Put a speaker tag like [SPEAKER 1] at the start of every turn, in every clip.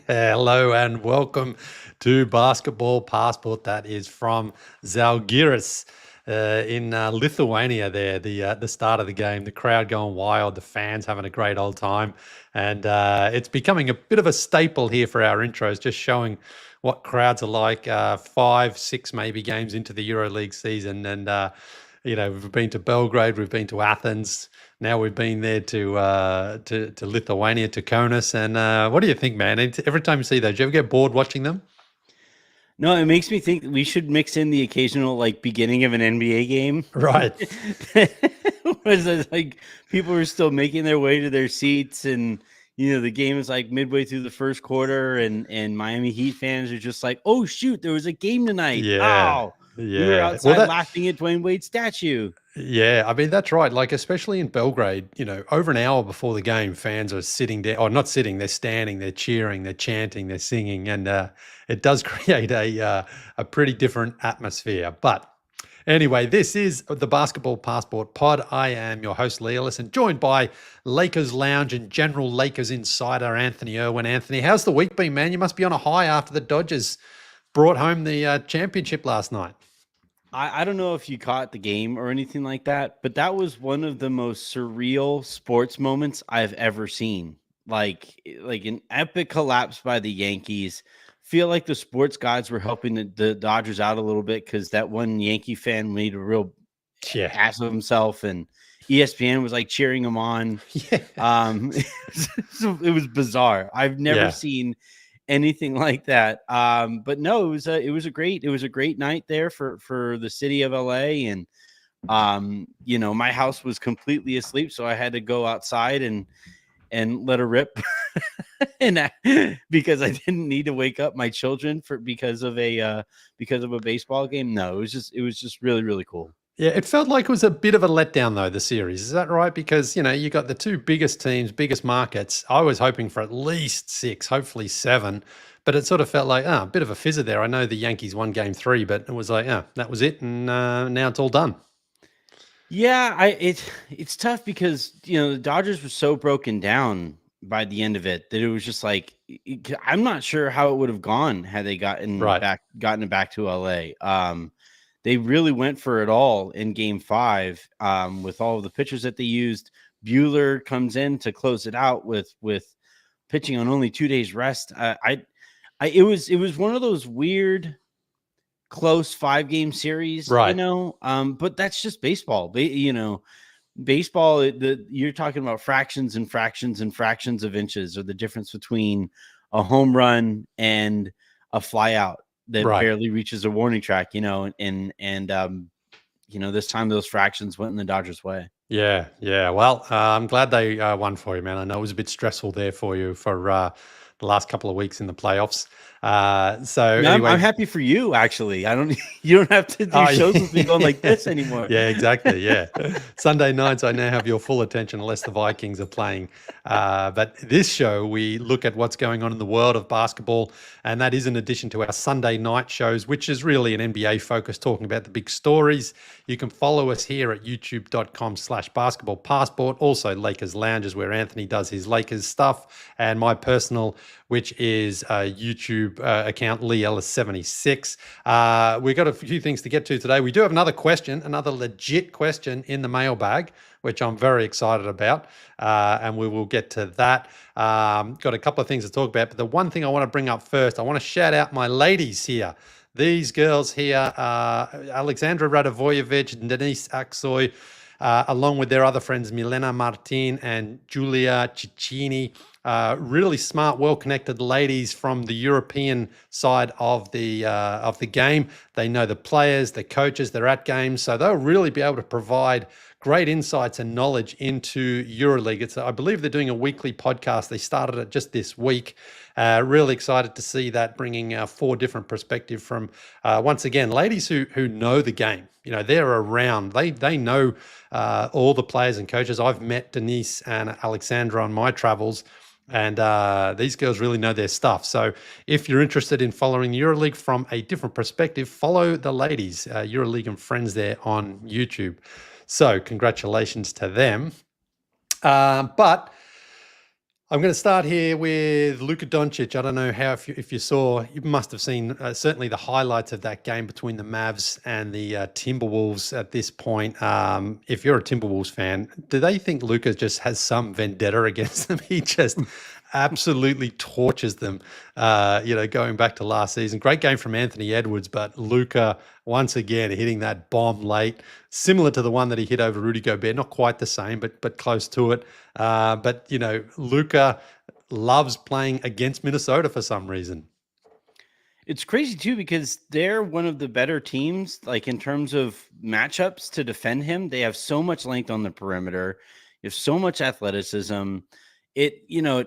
[SPEAKER 1] Hello and welcome to Basketball Passport. That is from Zalgiris in Lithuania. There, the start of the game, the crowd going wild, the fans having a great old time, and it's becoming a bit of a staple here for our intros, just showing what crowds are like. 5, 6 maybe games into the EuroLeague season, and we've been to Belgrade, we've been to Athens. Now we've been there to Lithuania, to Kaunas, and what do you think, man? Every time you see those, do you ever get bored watching them?
[SPEAKER 2] No, it makes me think we should mix in the occasional beginning of an NBA game.
[SPEAKER 1] Right.
[SPEAKER 2] Was it like people are still making their way to their seats, and the game is like midway through the first quarter, and Miami Heat fans are just like, "Oh shoot, there was a game tonight!"
[SPEAKER 1] Yeah.
[SPEAKER 2] Oh,
[SPEAKER 1] Yeah.
[SPEAKER 2] we were outside laughing at Dwayne Wade's statue.
[SPEAKER 1] Yeah, I mean, that's right. Like, especially in Belgrade, over an hour before the game, fans are sitting there, or not sitting, they're standing, they're cheering, they're chanting, they're singing, and it does create a pretty different atmosphere. But anyway, this is the Basketball Passport Pod. I am your host, Leigh and joined by Lakers Lounge and General Lakers Insider, Anthony Irwin. Anthony, how's the week been, man? You must be on a high after the Dodgers brought home the championship last night.
[SPEAKER 2] I don't know if you caught the game or anything like that, but that was one of the most surreal sports moments I've ever seen. Like an epic collapse by the Yankees. Feel like the sports gods were helping the Dodgers out a little bit because that one Yankee fan made a real ass of himself, and ESPN was like cheering him on. Yeah. It was bizarre. I've never seen anything like that. But no, it was a great night there for the city of LA. And my house was completely asleep, so I had to go outside and let her rip. And because I didn't need to wake up my children because of a baseball game. No, it was just really, really cool.
[SPEAKER 1] Yeah, it felt like it was a bit of a letdown, though, the series. Is that right? Because, you got the two biggest teams, biggest markets. I was hoping for at least 6, hopefully 7. But it sort of felt like, a bit of a fizzer there. I know the Yankees won game 3, but it was like, that was it. And now it's all done.
[SPEAKER 2] Yeah, it's tough because, the Dodgers were so broken down by the end of it that it was just like, I'm not sure how it would have gone had they gotten it back to LA. They really went for it all in game 5 with all of the pitchers that they used. Buehler comes in to close it out with pitching on only 2 days rest. It was one of those weird close 5-game series,
[SPEAKER 1] right?
[SPEAKER 2] But that's just baseball. Baseball, you're talking about fractions and fractions and fractions of inches, or the difference between a home run and a fly out that barely reaches a warning track, and this time those fractions went in the Dodgers' way.
[SPEAKER 1] Yeah. Well, I'm glad they won for you, man. I know it was a bit stressful there for you for the last couple of weeks in the playoffs. Anyway,
[SPEAKER 2] I'm happy for you. Actually, you don't have to do shows with me going like this anymore.
[SPEAKER 1] Yeah, exactly. Yeah, Sunday nights I now have your full attention unless the Vikings are playing. But this show we look at what's going on in the world of basketball, and that is in addition to our Sunday night shows, which is really an NBA focus, talking about the big stories. You can follow us here at youtube.com/basketball passport. Also, Lakers Lounges, where Anthony does his Lakers stuff, and my personal, which is YouTube account, Leigh Ellis 76. We've got a few things to get to today. We do have another question, another legit question in the mailbag, which I'm very excited about, and we will get to that. Got a couple of things to talk about, but the one thing I want to bring up first, I want to shout out my ladies here. These girls here, Alexandra Radovojevic, Denise Aksoy, along with their other friends, Milena Martin and Julia Cicchini. Really smart, well-connected ladies from the European side of the game. They know the players, the coaches, they're at games, so they'll really be able to provide great insights and knowledge into EuroLeague. I believe they're doing a weekly podcast. They started it just this week. Really excited to see that, bringing 4 different perspectives from, once again, ladies who know the game. They're around. They know all the players and coaches. I've met Denise and Alexandra on my travels, and these girls really know their stuff. So if you're interested in following EuroLeague from a different perspective, follow the ladies, EuroLeague and Friends, there on YouTube. So congratulations to them. But I'm going to start here with Luka Doncic. I don't know how, if you saw, you must have seen certainly the highlights of that game between the Mavs and the Timberwolves at this point. If you're a Timberwolves fan, do they think Luka just has some vendetta against them? He just absolutely tortures them, going back to last season. Great game from Anthony Edwards, but Luka once again hitting that bomb late, similar to the one that he hit over Rudy Gobert. Not quite the same, but close to it. But Luka loves playing against Minnesota for some reason.
[SPEAKER 2] It's crazy too because they're one of the better teams, like in terms of matchups to defend him. They have so much length on the perimeter. You have so much athleticism. The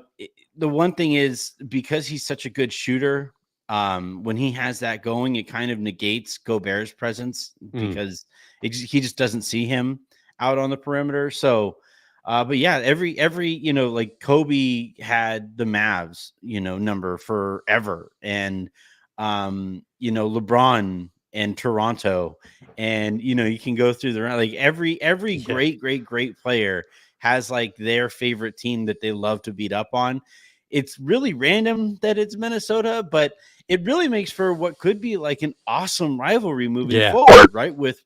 [SPEAKER 2] one thing is because he's such a good shooter, when he has that going, it kind of negates Gobert's presence because he just doesn't see him out on the perimeter. So, but yeah, every like Kobe had the Mavs, number forever, and LeBron and Toronto, and you can go through the round. Like every great player has like their favorite team that they love to beat up on. It's really random that it's Minnesota, but it really makes for what could be like an awesome rivalry moving forward, right? With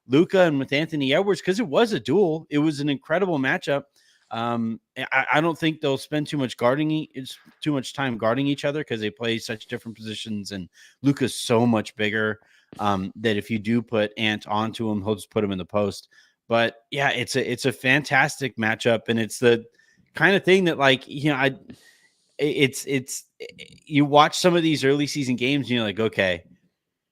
[SPEAKER 2] Luka and with Anthony Edwards, because it was a duel. It was an incredible matchup. I don't think they'll spend too much time guarding each other because they play such different positions, and Luka's so much bigger that if you do put Ant onto him, he'll just put him in the post. But yeah, it's a fantastic matchup, and it's the kind of thing that you watch some of these early season games and you're like, okay,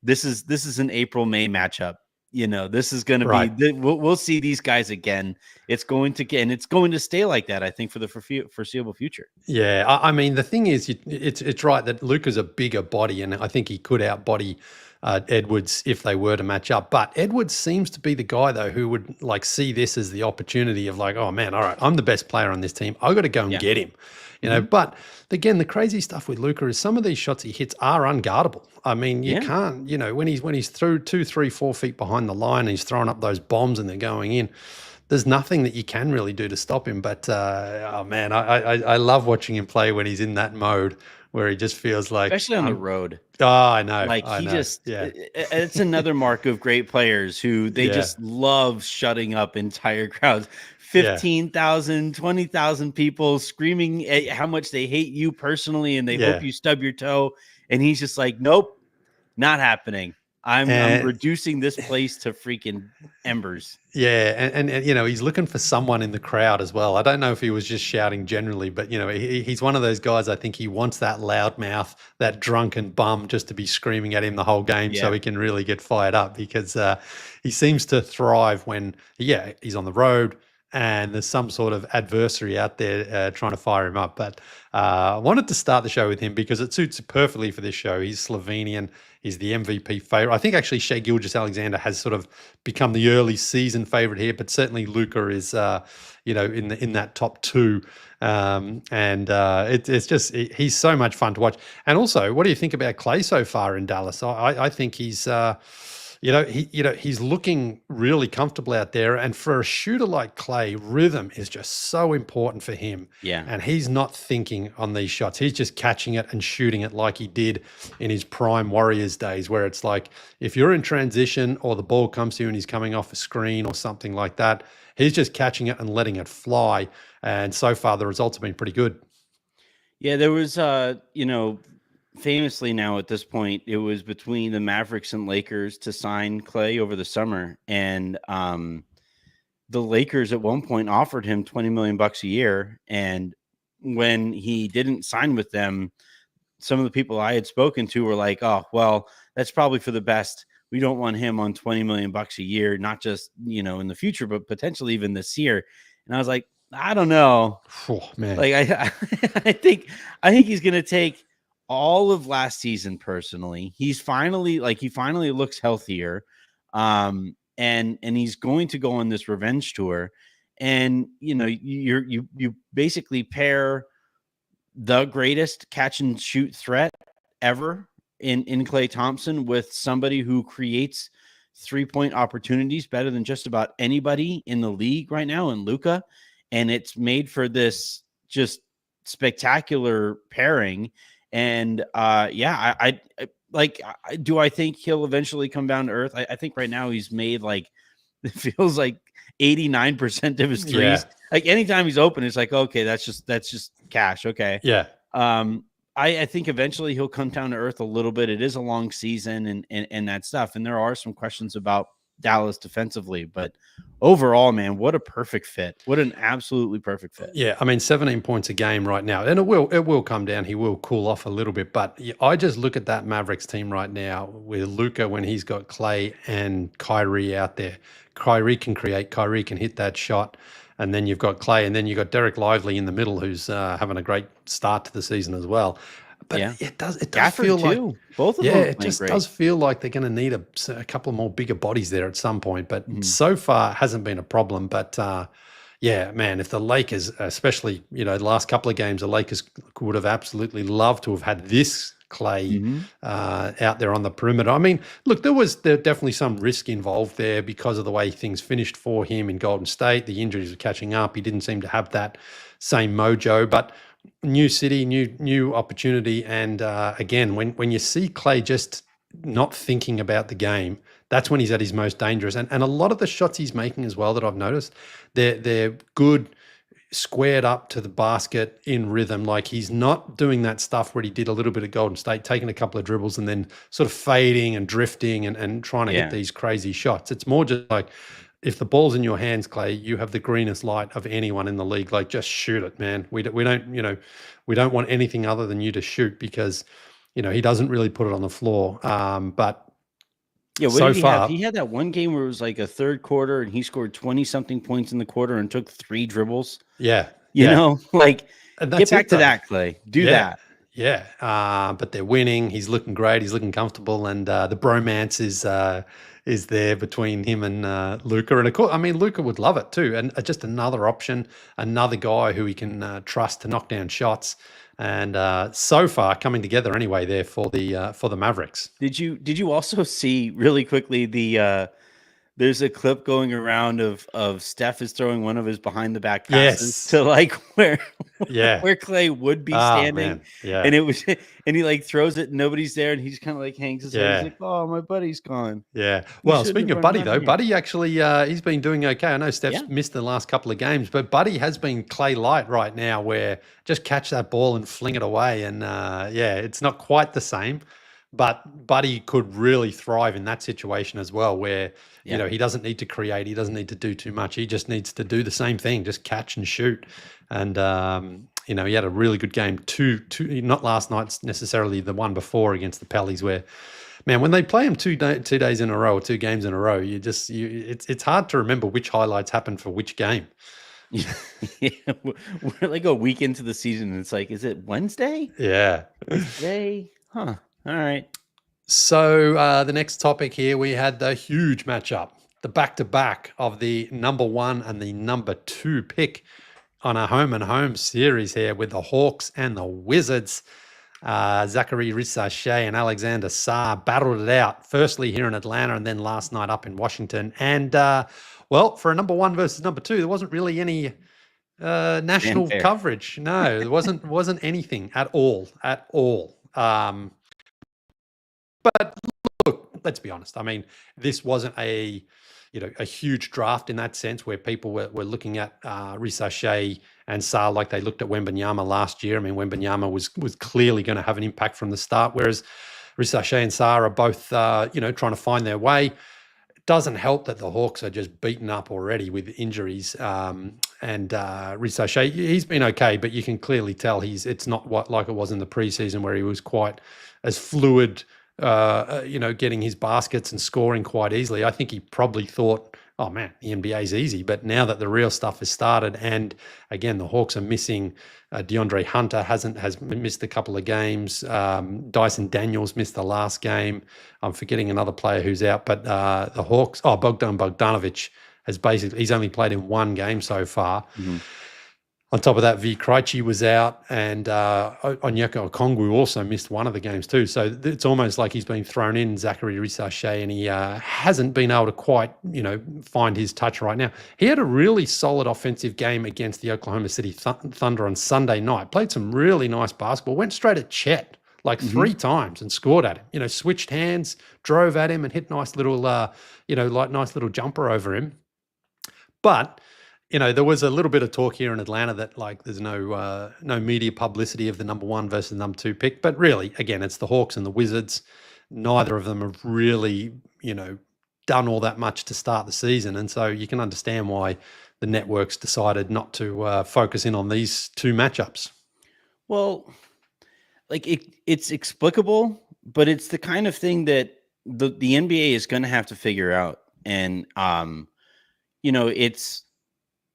[SPEAKER 2] this is an April-May matchup. This is going to be, we'll see these guys again. It's going to stay like that, I think, for the foreseeable future.
[SPEAKER 1] Yeah. I mean, the thing is, it's right that Luka's a bigger body, and I think he could outbody Edwards if they were to match up. But Edwards seems to be the guy, though, who would like see this as the opportunity of like, oh man, all right, I'm the best player on this team. I've got to go and get him. But again, the crazy stuff with Luka is some of these shots he hits are unguardable. I mean, you can't, when he's through 2, 3, 4 feet behind the line and he's throwing up those bombs and they're going in, there's nothing that you can really do to stop him. But oh man, I love watching him play when he's in that mode where he just feels like,
[SPEAKER 2] especially on the road.
[SPEAKER 1] Oh, I know.
[SPEAKER 2] Like it's another mark of great players who they just love shutting up entire crowds. 15,000, 20,000 people screaming at how much they hate you personally and they hope you stub your toe. And he's just like, nope, not happening. I'm reducing this place to freaking embers.
[SPEAKER 1] Yeah, and he's looking for someone in the crowd as well. I don't know if he was just shouting generally, but he's one of those guys. I think he wants that loudmouth, that drunken bum, just to be screaming at him the whole game, so he can really get fired up. Because he seems to thrive when he's on the road and there's some sort of adversary out there trying to fire him up. But I wanted to start the show with him because it suits perfectly for this show. He's Slovenian. He's the MVP favorite. I think actually Shai Gilgeous-Alexander has sort of become the early season favorite here, but certainly Luka is, in that top two. It's just he's so much fun to watch. And also, what do you think about Clay so far in Dallas? I think he's. He's looking really comfortable out there. And for a shooter like Clay, rhythm is just so important for him.
[SPEAKER 2] Yeah.
[SPEAKER 1] And he's not thinking on these shots. He's just catching it and shooting it like he did in his prime Warriors days, where it's like if you're in transition or the ball comes to you and he's coming off a screen or something like that, he's just catching it and letting it fly. And so far, the results have been pretty good.
[SPEAKER 2] Yeah, there was, famously now at this point, it was between the Mavericks and Lakers to sign Clay over the summer. And the Lakers at one point offered him $20 million a year. And when he didn't sign with them, some of the people I had spoken to were like, oh, well, that's probably for the best. We don't want him on $20 million a year, not just, in the future, but potentially even this year. And I was like, I don't know.
[SPEAKER 1] Oh, man.
[SPEAKER 2] Like I think he's going to take all of last season personally. He finally looks healthier. And he's going to go on this revenge tour. And you basically pair the greatest catch and shoot threat ever in Klay Thompson with somebody who creates 3-point opportunities better than just about anybody in the league right now in Luka. And it's made for this just spectacular pairing. And do I think he'll eventually come down to earth? I think right now he's made like, it feels like 89% of his threes.
[SPEAKER 1] Yeah.
[SPEAKER 2] Like anytime he's open, it's like, okay, that's just cash. Okay.
[SPEAKER 1] Yeah.
[SPEAKER 2] I think eventually he'll come down to earth a little bit. It is a long season and that stuff. And there are some questions about Dallas defensively, but overall, man, what a perfect fit. What an absolutely perfect fit.
[SPEAKER 1] Yeah, I mean, 17 points a game right now, and it will come down. He will cool off a little bit, but I just look at that Mavericks team right now with Luka when he's got Clay and Kyrie out there. Kyrie can create, Kyrie can hit that shot, and then you've got Clay, and then you've got Derek Lively in the middle, who's having a great start to the season as well. But it does
[SPEAKER 2] Gafford
[SPEAKER 1] feel
[SPEAKER 2] too.
[SPEAKER 1] like
[SPEAKER 2] Both of them.
[SPEAKER 1] It just does feel like they're going to need a couple more bigger bodies there at some point. But so far, it hasn't been a problem. But yeah, man, if the Lakers, especially the last couple of games, the Lakers would have absolutely loved to have had this Clay out there on the perimeter. I mean, look, there definitely some risk involved there because of the way things finished for him in Golden State. The injuries were catching up. He didn't seem to have that same mojo, but new city, new opportunity. And again, when you see Clay just not thinking about the game, that's when he's at his most dangerous. And a lot of the shots he's making as well that I've noticed, they're good, squared up to the basket in rhythm. Like he's not doing that stuff where he did a little bit of Golden State, taking a couple of dribbles and then sort of fading and drifting and trying to hit these crazy shots. It's more just like, if the ball's in your hands, Clay, you have the greenest light of anyone in the league. Like, just shoot it, man. We don't want anything other than you to shoot because, he doesn't really put it on the floor. But
[SPEAKER 2] yeah, what
[SPEAKER 1] so
[SPEAKER 2] did he
[SPEAKER 1] far,
[SPEAKER 2] have? He had that one game where it was like a third quarter and he scored 20 something points in the quarter and took 3 dribbles.
[SPEAKER 1] Yeah.
[SPEAKER 2] Like
[SPEAKER 1] and
[SPEAKER 2] get back to that, Clay. Do that.
[SPEAKER 1] Yeah. But they're winning. He's looking great. He's looking comfortable. And the bromance is there between him and Luka. And of course, I mean, Luka would love it too. And just another option, another guy who he can trust to knock down shots. And so far coming together anyway there for the Mavericks.
[SPEAKER 2] Did you also see really quickly there's a clip going around of Steph is throwing one of his behind the back passes to like where Clay would be standing.
[SPEAKER 1] Man. Yeah.
[SPEAKER 2] And and he like throws it and nobody's there and he just kind of like hangs his head. He's like, oh, my buddy's gone.
[SPEAKER 1] Yeah. Well, speaking of Buddy though, Buddy actually he's been doing okay. I know Steph's missed the last couple of games, but Buddy has been Clay light right now where just catch that ball and fling it away. And it's not quite the same. But Buddy could really thrive in that situation as well, where he doesn't need to create, he doesn't need to do too much. He just needs to do the same thing, just catch and shoot. And he had a really good game. Two, not last night necessarily, the one before against the Pellies, where, man, when they play him 2 days in a row or 2 games in a row, it's hard to remember which highlights happened for which game.
[SPEAKER 2] We're like a week into the season, and it's like, is it Wednesday?
[SPEAKER 1] Yeah.
[SPEAKER 2] Wednesday? Huh. All right.
[SPEAKER 1] So the next topic here, we had the huge matchup, the back-to-back of the number 1 and the number 2 pick on a home and home series here with the Hawks and the Wizards. Zachary Rissachet and Alexander Sarr battled it out, firstly here in Atlanta and then last night up in Washington. And, for a number 1 versus number 2, there wasn't really any national coverage. No, there wasn't anything at all. But look, let's be honest. I mean, this wasn't a huge draft in that sense where people were looking at Rissachet and Sarr like they looked at Wembanyama last year. I mean, Wembanyama was clearly going to have an impact from the start, whereas Rissachet and Sarr are both, trying to find their way. It doesn't help that the Hawks are just beaten up already with injuries. And Rissachet, he's been okay, but you can clearly tell it's not like it was in the preseason where he was quite as fluid, getting his baskets and scoring quite easily. I think he probably thought, oh man, the NBA is easy. But now that the real stuff has started, and again, the Hawks are missing DeAndre Hunter has missed a couple of games. Dyson Daniels missed the last game. I'm forgetting another player who's out, but the Hawks, Bogdan Bogdanovic he's only played in 1 game so far. On top of that, V. Krejci was out, and Onyeka Okongwu also missed one of the games too. So it's almost like he's been thrown in, Zachary Rissache, and he hasn't been able to quite, find his touch right now. He had a really solid offensive game against the Oklahoma City Thunder on Sunday night. Played some really nice basketball. Went straight at Chet like 3 times and scored at him. Switched hands, drove at him, and hit nice little, nice little jumper over him. But there was a little bit of talk here in Atlanta that there's no media publicity of the number 1 versus the number 2 pick. But really, again, it's the Hawks and the Wizards. Neither of them have really, done all that much to start the season. And so you can understand why the networks decided not to focus in on these 2 matchups.
[SPEAKER 2] Well, it's explicable, but it's the kind of thing that the NBA is going to have to figure out. And, it's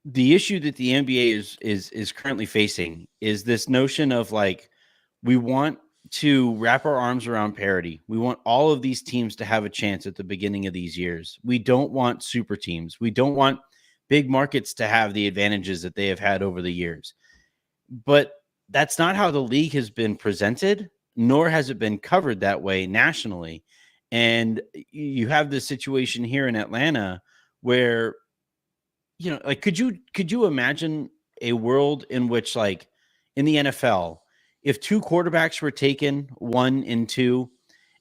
[SPEAKER 2] the issue that the NBA is currently facing is this notion of we want to wrap our arms around parity. We want all of these teams to have a chance at the beginning of these years. We don't want super teams. We don't want big markets to have the advantages that they have had over the years. But that's not how the league has been presented, nor has it been covered that way nationally. And you have this situation here in Atlanta where, could you imagine a world in which, in the NFL, if 2 quarterbacks were taken, 1 and 2,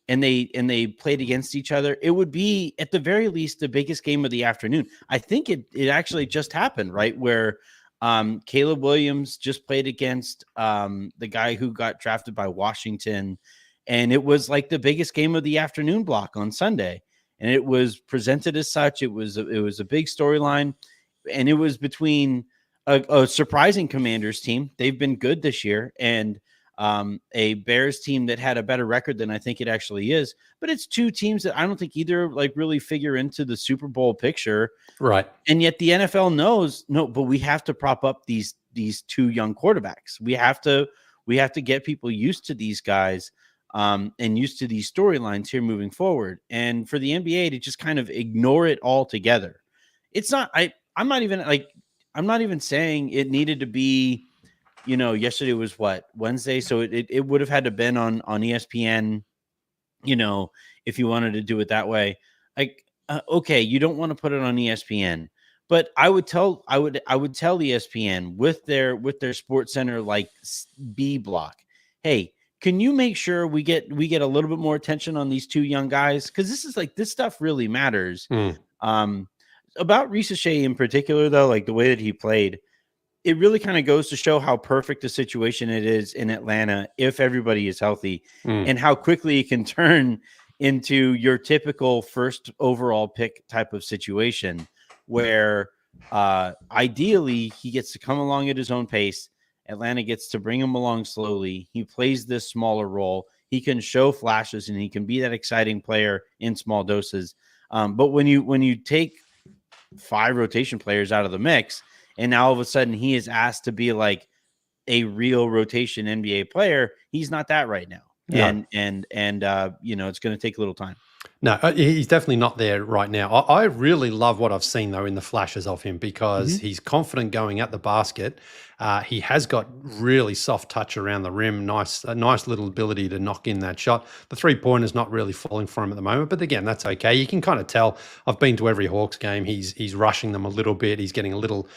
[SPEAKER 2] and they played against each other, it would be at the very least the biggest game of the afternoon. I think it actually just happened, right? Where Caleb Williams just played against the guy who got drafted by Washington, and it was the biggest game of the afternoon block on Sunday, and it was presented as such. It was a big storyline. And it was between a surprising Commanders team. They've been good this year, and a Bears team that had a better record than I think it actually is. But it's 2 teams that I don't think either really figure into the Super Bowl picture.
[SPEAKER 1] Right.
[SPEAKER 2] And yet the NFL knows, no, but we have to prop up these 2 young quarterbacks. We have to get people used to these guys and used to these storylines here moving forward. And for the NBA to just kind of ignore it altogether. It's not, I'm not even saying it needed to be, yesterday was Wednesday. So it would have had to been on ESPN, if you wanted to do it that way. Okay, you don't want to put it on ESPN, but I would tell ESPN with their Sports Center B block, hey, can you make sure we get a little bit more attention on these 2 young guys? Because this stuff really matters. About Rissache in particular, though, the way that he played, it really kind of goes to show how perfect a situation it is in Atlanta if everybody is healthy, and how quickly it can turn into your typical first overall pick type of situation where ideally he gets to come along at his own pace. Atlanta gets to bring him along slowly. He plays this smaller role. He can show flashes, and he can be that exciting player in small doses. But when you take 5 rotation players out of the mix, and now all of a sudden he is asked to be a real rotation NBA player, he's not that right now. No. And it's going to take a little time.
[SPEAKER 1] No, he's definitely not there right now. I really love what I've seen, though, in the flashes of him, because he's confident going at the basket. He has got really soft touch around the rim, a nice little ability to knock in that shot. The 3-pointer's not really falling for him at the moment, but again, that's okay. You can kind of tell. I've been to every Hawks game. He's rushing them a little bit. He's getting a little,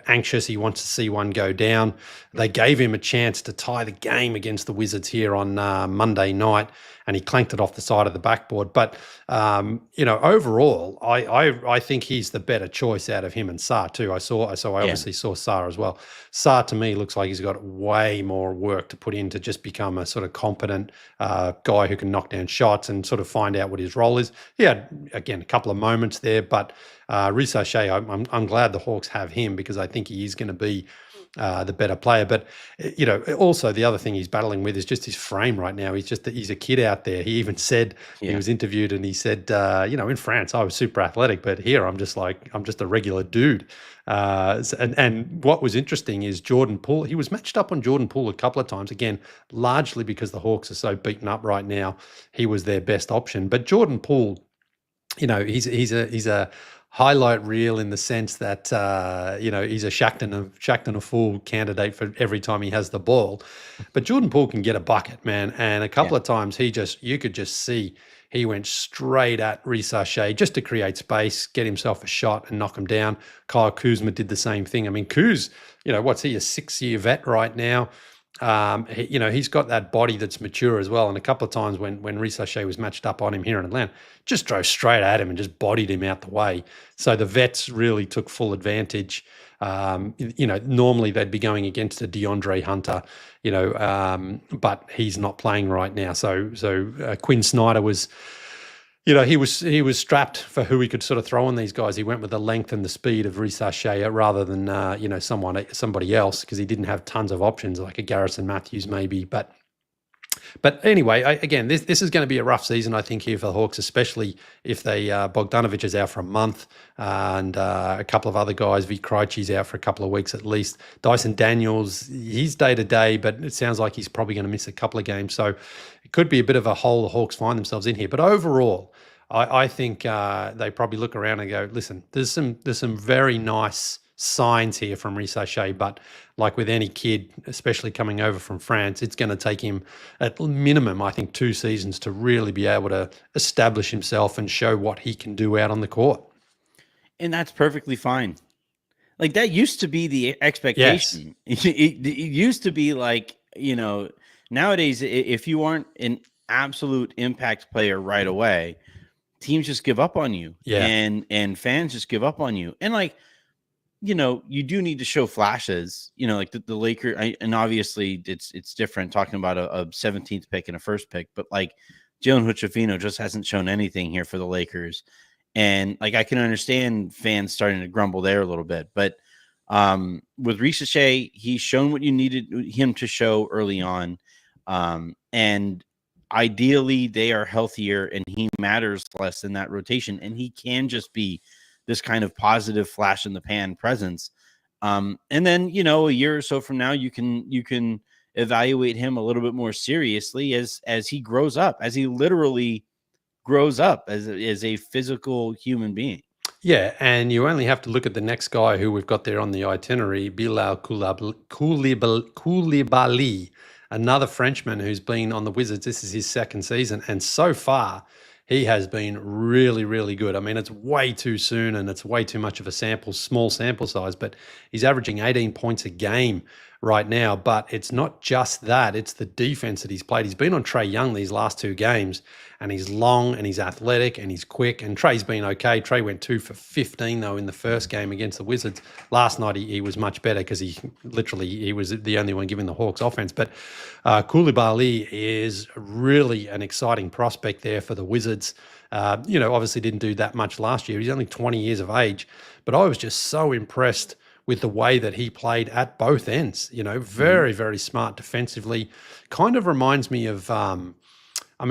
[SPEAKER 1] anxious. He wants to see one go down. They gave him a chance to tie the game against the Wizards here on Monday night, and he clanked it off the side of the backboard. But, overall, I think he's the better choice out of him and Sarr too. I obviously saw Sarr as well. Sarr, to me, looks like he's got way more work to put in to just become a sort of competent guy who can knock down shots and sort of find out what his role is. He had, again, a couple of moments there, but Rissache, I'm glad the Hawks have him, because I think he is going to be the better player. But, also the other thing he's battling with is just his frame right now. He's a kid out there. He even said, he was interviewed and he said, in France, I was super athletic, but here I'm just a regular dude. And what was interesting is Jordan Poole. He was matched up on Jordan Poole a couple of times, again, largely because the Hawks are so beaten up right now. He was their best option. But Jordan Poole, he's a highlight reel in the sense that he's a Shackton a fool candidate for every time he has the ball. But Jordan Poole can get a bucket, man, and a couple of times you could just see he went straight at Reece Shea just to create space, get himself a shot and knock him down. Kyle Kuzma did the same thing. I mean, Kuz, what's he, a 6-year vet right now? He's got that body that's mature as well. And a couple of times when Reece Shea was matched up on him here in Atlanta, just drove straight at him and just bodied him out the way. So the vets really took full advantage. Normally they'd be going against a DeAndre Hunter, but he's not playing right now. So Quinn Snyder was, he was strapped for who he could sort of throw on these guys. He went with the length and the speed of Reece Shea rather than somebody else, because he didn't have tons of options like a Garrison Matthews maybe. But anyway, again, this is going to be a rough season, I think, here for the Hawks, especially if Bogdanovic is out for a month and a couple of other guys. V. Krejci's out for a couple of weeks at least. Dyson Daniels, he's day-to-day, but it sounds like he's probably going to miss a couple of games. So it could be a bit of a hole the Hawks find themselves in here. But overall, I think they probably look around and go, listen, there's some very nice signs here from Reece Shea, but like with any kid, especially coming over from France, it's going to take him at minimum, I think, 2 seasons to really be able to establish himself and show what he can do out on the court.
[SPEAKER 2] And that's perfectly fine. Like, that used to be the expectation. Yes. It used to be like, nowadays, if you aren't an absolute impact player right away, teams just give up on you.
[SPEAKER 1] Yeah.
[SPEAKER 2] And fans just give up on you. And like, you do need to show flashes, like the Lakers, and obviously it's different talking about a 17th pick and a first pick, but like Jalen Hood-Schifino just hasn't shown anything here for the Lakers. And like, I can understand fans starting to grumble there a little bit, but with Reece Shea, he's shown what you needed him to show early on. And ideally they are healthier and he matters less in that rotation, and he can just be this kind of positive flash in the pan presence. And then, a year or so from now, you can evaluate him a little bit more seriously as he grows up, as he literally grows up as a physical human being.
[SPEAKER 1] Yeah, and you only have to look at the next guy who we've got there on the itinerary, Bilal Koulibaly, another Frenchman who's been on the Wizards. This is his second season, and so far he has been really, really good. I mean, it's way too soon and it's way too much of a small sample size, but he's averaging 18 points a game right now. But it's not just that, it's the defense that he's played. He's been on Trae Young these last 2 games, and he's long and he's athletic and he's quick, and Trae's been okay. Trae went 2 for 15 though in the first game against the Wizards. Last night he was much better because he was the only one giving the Hawks offense. But Koulibaly is really an exciting prospect there for the Wizards. Obviously didn't do that much last year. He's only 20 years of age, but I was just so impressed with the way that he played at both ends. Very, very smart defensively. Kind of reminds me of,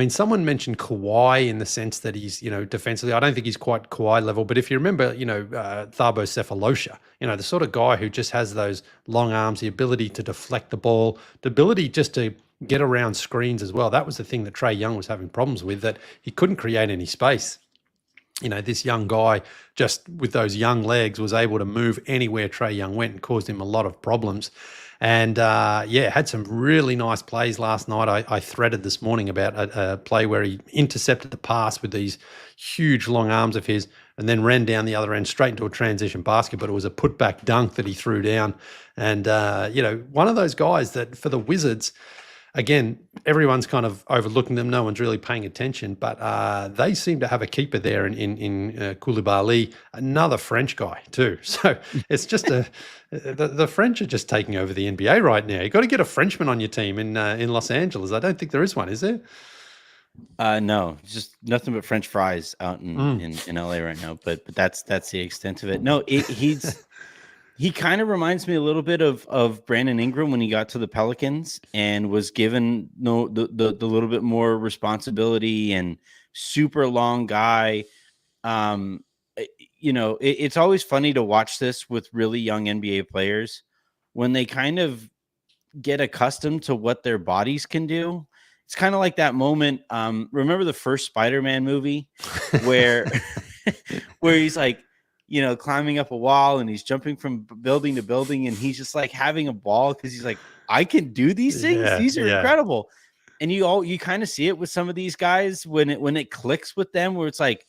[SPEAKER 1] someone mentioned Kawhi in the sense that he's, defensively, I don't think he's quite Kawhi level, but if you remember, Thabo Sefolosha, the sort of guy who just has those long arms, the ability to deflect the ball, the ability just to get around screens as well. That was the thing that Trae Young was having problems with, that he couldn't create any space. This young guy, just with those young legs, was able to move anywhere Trae Young went and caused him a lot of problems. And had some really nice plays last night. I threaded this morning about a play where he intercepted the pass with these huge long arms of his and then ran down the other end straight into a transition basket, but it was a putback dunk that he threw down. And, one of those guys that for the Wizards, again, everyone's kind of overlooking them. No one's really paying attention, but they seem to have a keeper there in Koulibaly, another French guy too. So it's just the French are just taking over the NBA right now. You've got to get a Frenchman on your team in Los Angeles. I don't think there is one, is there?
[SPEAKER 2] No, just nothing but French fries out in LA right now. But that's the extent of it. No, he kind of reminds me a little bit of Brandon Ingram when he got to the Pelicans and was given the little bit more responsibility, and super long guy. It's always funny to watch this with really young NBA players when they kind of get accustomed to what their bodies can do. It's kind of like that moment. Remember the first Spider-Man movie where he's like, climbing up a wall, and he's jumping from building to building, and he's just like having a ball because he's like, I can do these things.
[SPEAKER 1] Yeah,
[SPEAKER 2] These are
[SPEAKER 1] yeah.
[SPEAKER 2] incredible. And you kind of see it with some of these guys when it clicks with them, where it's like,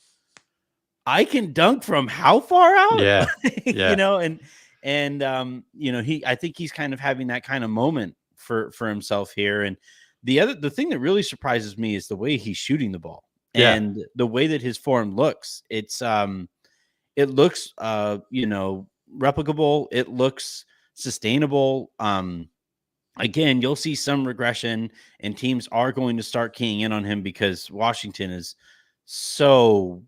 [SPEAKER 2] I can dunk from how far out?
[SPEAKER 1] Yeah, yeah.
[SPEAKER 2] I think he's kind of having that kind of moment for himself here. And the thing that really surprises me is the way he's shooting the ball
[SPEAKER 1] Yeah.
[SPEAKER 2] and the way that his form looks. It looks replicable. It looks sustainable. Again, you'll see some regression, and teams are going to start keying in on him because Washington is so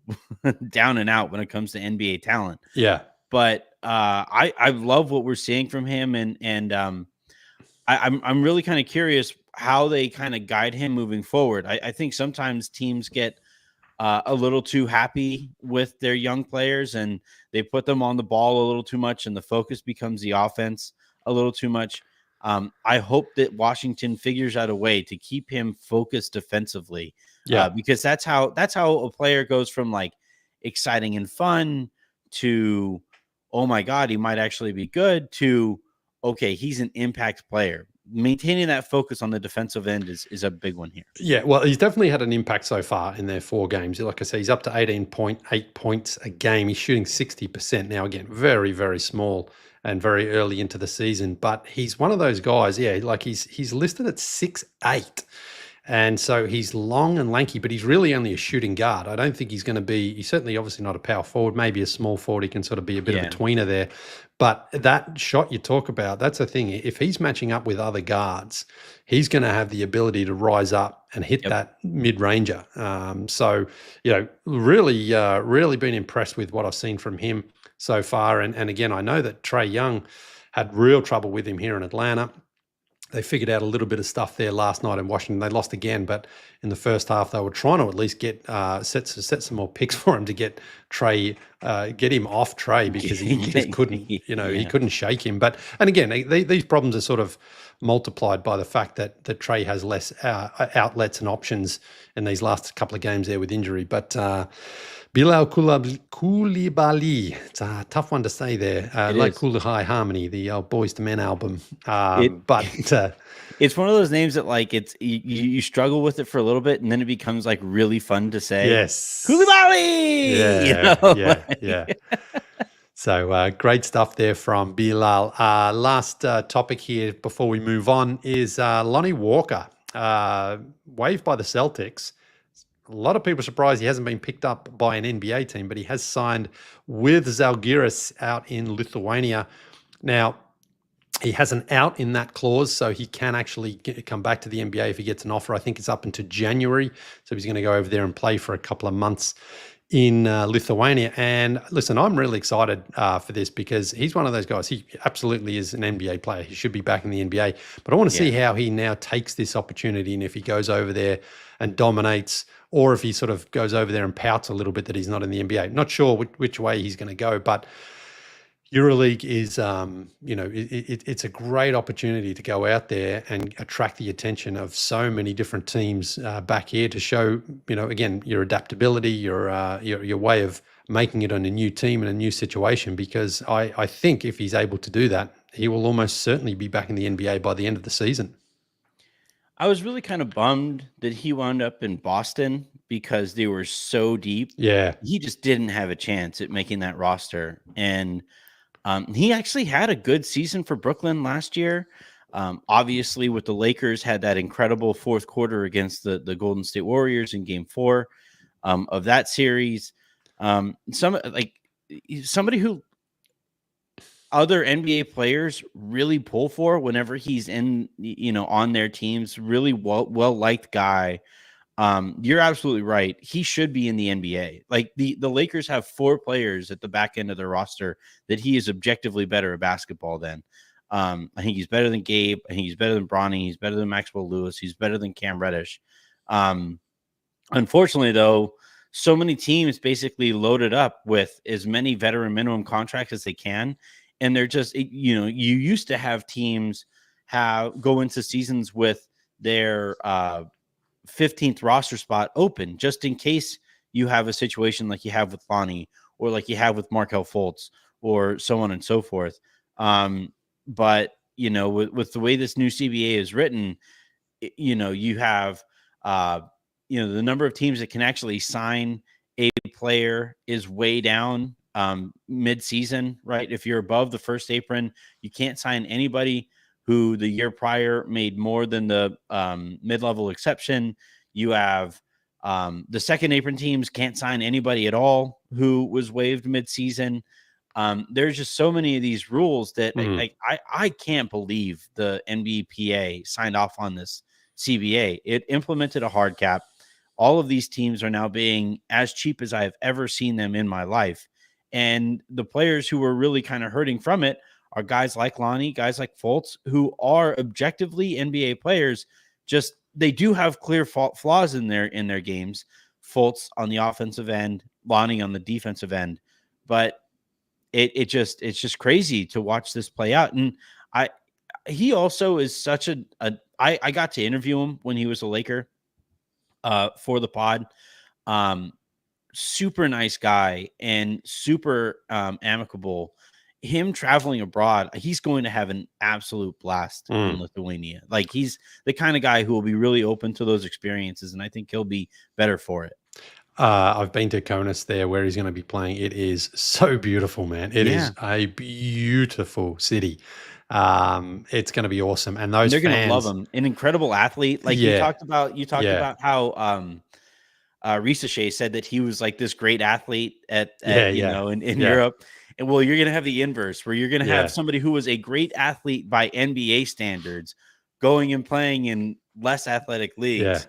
[SPEAKER 2] down and out when it comes to NBA talent.
[SPEAKER 1] Yeah.
[SPEAKER 2] But I love what we're seeing from him, and I'm really kind of curious how they kind of guide him moving forward. I think sometimes teams get a little too happy with their young players, and they put them on the ball a little too much, and the focus becomes the offense a little too much. I hope that Washington figures out a way to keep him focused defensively, because that's how a player goes from like exciting and fun to, oh my God, he might actually be good, to, okay, he's an impact player. Maintaining that focus on the defensive end is a big one here.
[SPEAKER 1] Yeah, well, he's definitely had an impact so far in their 4 games. Like I say, he's up to 18.8 points a game. He's shooting 60%. Now, again, very, very small and very early into the season. But he's one of those guys, like he's listed at 6'8". And so he's long and lanky, but he's really only a shooting guard. I don't think he's going to be, he's certainly obviously not a power forward, maybe a small forward. He can sort of be a bit of a tweener there. But that shot you talk about, that's the thing. If he's matching up with other guards, he's going to have the ability to rise up and hit that mid-ranger. So, really been impressed with what I've seen from him so far. And again, I know that Trae Young had real trouble with him here in Atlanta. They figured out a little bit of stuff there last night in Washington. They lost again, but in the first half, they were trying to at least get set some more picks for him to get him off Trae, because he just couldn't, he couldn't shake him. And again, these problems are sort of multiplied by the fact that Trae has less outlets and options in these last couple of games there with injury. But Bilal Coulibaly, it's a tough one to say there. Like Cool High Harmony, the Boys to Men album.
[SPEAKER 2] It's one of those names that like you struggle with it for a little bit, and then it becomes like really fun to say.
[SPEAKER 1] Yes,
[SPEAKER 2] Coulibaly.
[SPEAKER 1] Yeah. So great stuff there from Bilal. Last topic here before we move on is Lonnie Walker, waived by the Celtics. A lot of people are surprised he hasn't been picked up by an NBA team, but he has signed with Žalgiris out in Lithuania. Now, he has an out in that clause, so he can actually come back to the NBA if he gets an offer. I think it's up until January, so he's going to go over there and play for a couple of months in Lithuania. And listen, I'm really excited for this, because he's one of those guys. He absolutely is an NBA player. He should be back in the NBA. But I want to see how he now takes this opportunity, and if he goes over there and dominates, or if he sort of goes over there and pouts a little bit that he's not in the NBA. Not sure which way he's going to go, but EuroLeague is, it's a great opportunity to go out there and attract the attention of so many different teams back here, to show, again, your adaptability, your way of making it on a new team and a new situation. Because I think if he's able to do that, he will almost certainly be back in the NBA by the end of the season.
[SPEAKER 2] I was really kind of bummed that he wound up in Boston, because they were so deep.
[SPEAKER 1] Yeah.
[SPEAKER 2] He just didn't have a chance at making that roster. And he actually had a good season for Brooklyn last year. Obviously, with the Lakers, had that incredible fourth quarter against the Golden State Warriors in Game 4 of that series. Somebody who other NBA players really pull for whenever he's in, on their teams. Really well liked guy. You're absolutely right. He should be in the NBA. Like the Lakers have 4 players at the back end of their roster that he is objectively better at basketball than. I think he's better than Gabe. I think he's better than Bronny. He's better than Maxwell Lewis. He's better than Cam Reddish. Unfortunately, though, so many teams basically loaded up with as many veteran minimum contracts as they can. And they're just, you used to have teams go into seasons with their 15th roster spot open, just in case you have a situation like you have with Lonnie, or like you have with Markelle Fultz or so on and so forth. But with the way this new CBA is written, you have the number of teams that can actually sign a player is way down mid-season, right? If you're above the first apron, you can't sign anybody who the year prior made more than the mid-level exception. You have the second apron teams can't sign anybody at all who was waived mid-season. There's just so many of these rules that I can't believe the NBPA signed off on this CBA. It implemented a hard cap. All of these teams are now being as cheap as I've ever seen them in my life. And the players who were really kind of hurting from it are guys like Lonnie, guys like Fultz, who are objectively NBA players. Just they do have clear flaws in their games. Fultz on the offensive end, Lonnie on the defensive end. But it's just crazy to watch this play out. And he also is such I got to interview him when he was a Laker for the pod. Super nice guy and super amicable. Him traveling abroad, he's going to have an absolute blast in Lithuania. Like he's the kind of guy who will be really open to those experiences, and I think he'll be better for it.
[SPEAKER 1] I've been to Kaunas there where he's going to be playing. It is so beautiful, man. It is a beautiful city. It's going to be awesome. And they're
[SPEAKER 2] going to love him. An incredible athlete. Like you talked about how Risa Shea said that he was like this great athlete in Europe. And well, you're going to have the inverse where you're going to have somebody who was a great athlete by NBA standards going and playing in less athletic leagues.
[SPEAKER 1] Yeah.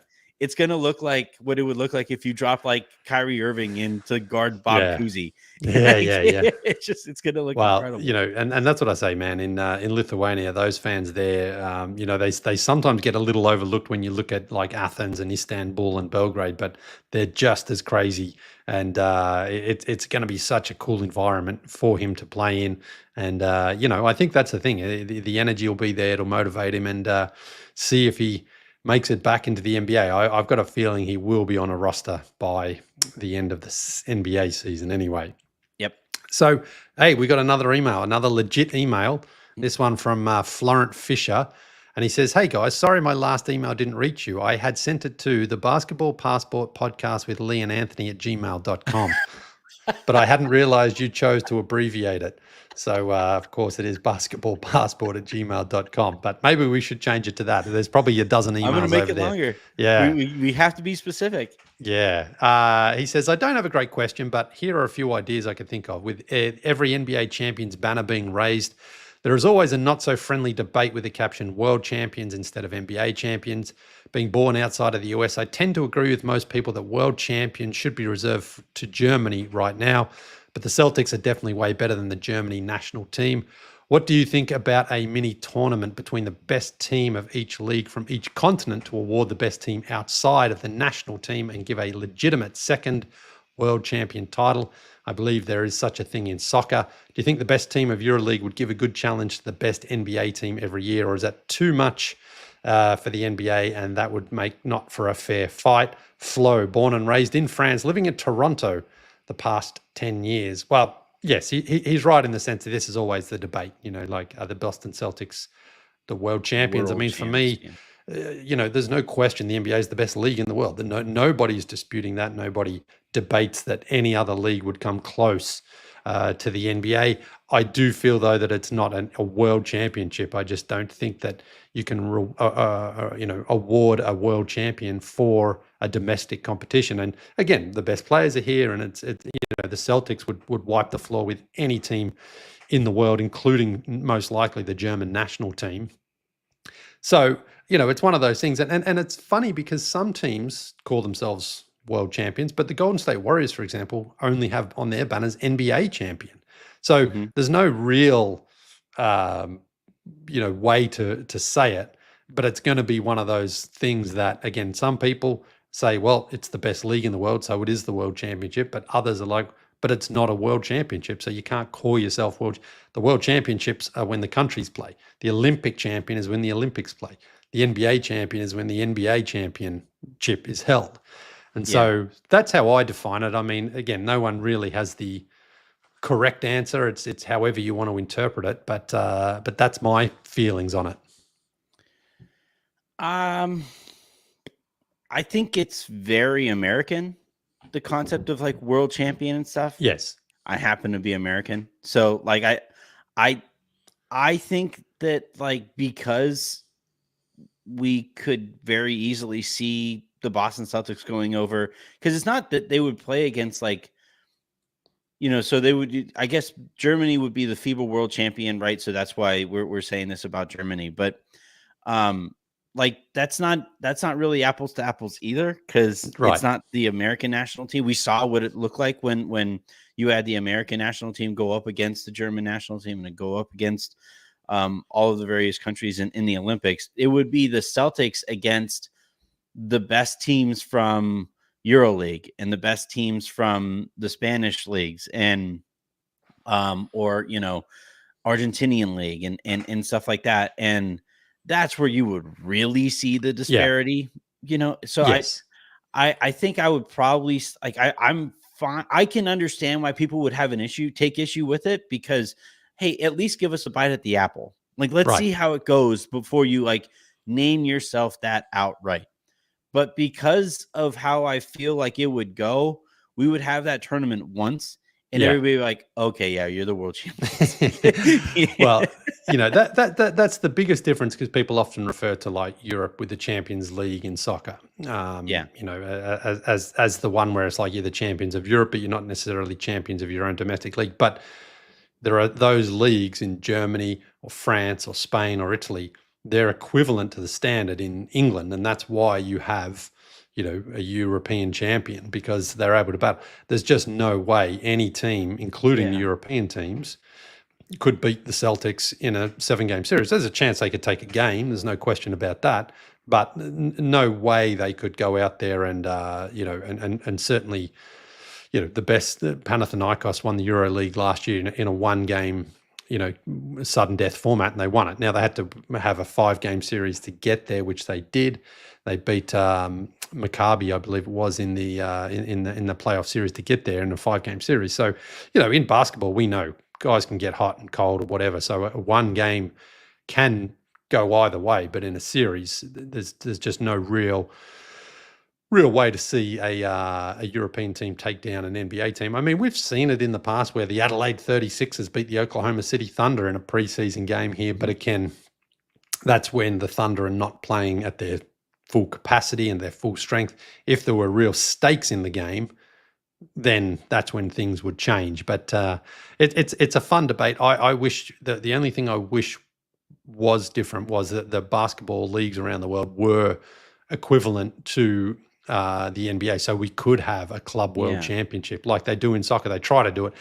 [SPEAKER 2] It's going to look like what it would look like if you drop like Kyrie Irving in to guard Bob Cousy. It's going to look incredible.
[SPEAKER 1] And that's what I say, man. In Lithuania, those fans there, they sometimes get a little overlooked when you look at like Athens and Istanbul and Belgrade, but they're just as crazy. And it's going to be such a cool environment for him to play in. And I think that's the thing. The energy will be there. It'll motivate him, and see if he makes it back into the NBA. I've got a feeling he will be on a roster by the end of the NBA season anyway.
[SPEAKER 2] Yep.
[SPEAKER 1] So, hey, we got another email, another legit email. This one from Florent Fisher. And he says, hey, guys, sorry my last email didn't reach you. I had sent it to the Basketball Passport Podcast with Leigh and Anthony at gmail.com. But I hadn't realized you chose to abbreviate it. So, of course, it is basketballpassport at gmail.com. But maybe we should change it to that. There's probably a dozen emails over there. I'm going to make it
[SPEAKER 2] longer.
[SPEAKER 1] Yeah.
[SPEAKER 2] We have to be specific.
[SPEAKER 1] Yeah. He says, I don't have a great question, but here are a few ideas I could think of. With every NBA champion's banner being raised, there is always a not-so-friendly debate with the caption World Champions instead of NBA Champions. Being born outside of the US, I tend to agree with most people that World Champions should be reserved to Germany right now, but the Celtics are definitely way better than the Germany national team. What do you think about a mini tournament between the best team of each league from each continent to award the best team outside of the national team and give a legitimate second world champion title? I believe there is such a thing in soccer. Do you think the best team of your league would give a good challenge to the best NBA team every year, or is that too much for the NBA and that would make not for a fair fight? Flo, born and raised in France, living in Toronto the past 10 years. Well, yes, he's right in the sense that this is always the debate, like are the Boston Celtics the world champions? For me, there's no question the NBA is the best league in the world. Nobody's disputing that. Nobody debates that any other league would come close to the NBA. I do feel, though, that it's not a world championship. I just don't think that you can, award a world champion for a domestic competition. And again, the best players are here, and the Celtics would wipe the floor with any team in the world, including most likely the German national team. So, it's one of those things. And it's funny because some teams call themselves world champions, but the Golden State Warriors, for example, only have on their banners NBA champion. So there's no real, way to say it, but it's going to be one of those things that, again, some people say, well, it's the best league in the world, so it is the world championship, but others are like, but it's not a world championship, so you can't call yourself world. The world championships are when the countries play. The Olympic champion is when the Olympics play. The NBA champion is when the NBA championship is held. And so that's how I define it. I mean, again, no one really has the correct answer. It's however you want to interpret it, but that's my feelings on it.
[SPEAKER 2] I think it's very American, the concept of like world champion and stuff.
[SPEAKER 1] Yes.
[SPEAKER 2] I happen to be American. So like I think that like because we could very easily see the Boston Celtics going over, because it's not that they would play against like, so they would, I guess Germany would be the FIBA world champion, right? So that's why we're saying this about Germany. But like that's not really apples to apples either, because
[SPEAKER 1] Right.
[SPEAKER 2] it's not the American national team. We saw what it looked like when you had the American national team go up against the German national team and then go up against all of the various countries in the Olympics. It would be the Celtics against the best teams from EuroLeague and the best teams from the Spanish leagues and or Argentinian league and stuff like that. And that's where you would really see the disparity, So
[SPEAKER 1] yes.
[SPEAKER 2] I think I would probably like I'm fine. I can understand why people would have take issue with it, because hey, at least give us a bite at the apple. Like, let's see how it goes before you like name yourself that outright. But because of how I feel like it would go, we would have that tournament once and everybody would be like, okay, yeah, you're the world champion.
[SPEAKER 1] Well, that's the biggest difference, because people often refer to like Europe with the Champions League in soccer. As the one where it's like you're the champions of Europe, but you're not necessarily champions of your own domestic league. But there are those leagues in Germany or France or Spain or Italy. They're equivalent to the standard in England, and that's why you have, a European champion, because they're able to battle. There's just no way any team, including the European teams, could beat the Celtics in a 7-game series. There's a chance they could take a game. There's no question about that. But no way they could go out there and, and certainly, the best, Panathinaikos won the EuroLeague last year in a 1-game, sudden death format, and they won it. Now they had to have a 5-game series to get there, which they did. They beat Maccabi, I believe it was, in the playoff series to get there in a 5-game series. So, in basketball, we know guys can get hot and cold or whatever. So one game can go either way, but in a series, there's just no real way to see a European team take down an NBA team. I mean, we've seen it in the past where the Adelaide 36ers beat the Oklahoma City Thunder in a preseason game here, but again, that's when the Thunder are not playing at their full capacity and their full strength. If there were real stakes in the game, then that's when things would change. But it's a fun debate. I wish the only thing I wish was different was that the basketball leagues around the world were equivalent to the NBA, so we could have a club world championship like they do in soccer. They try to do it.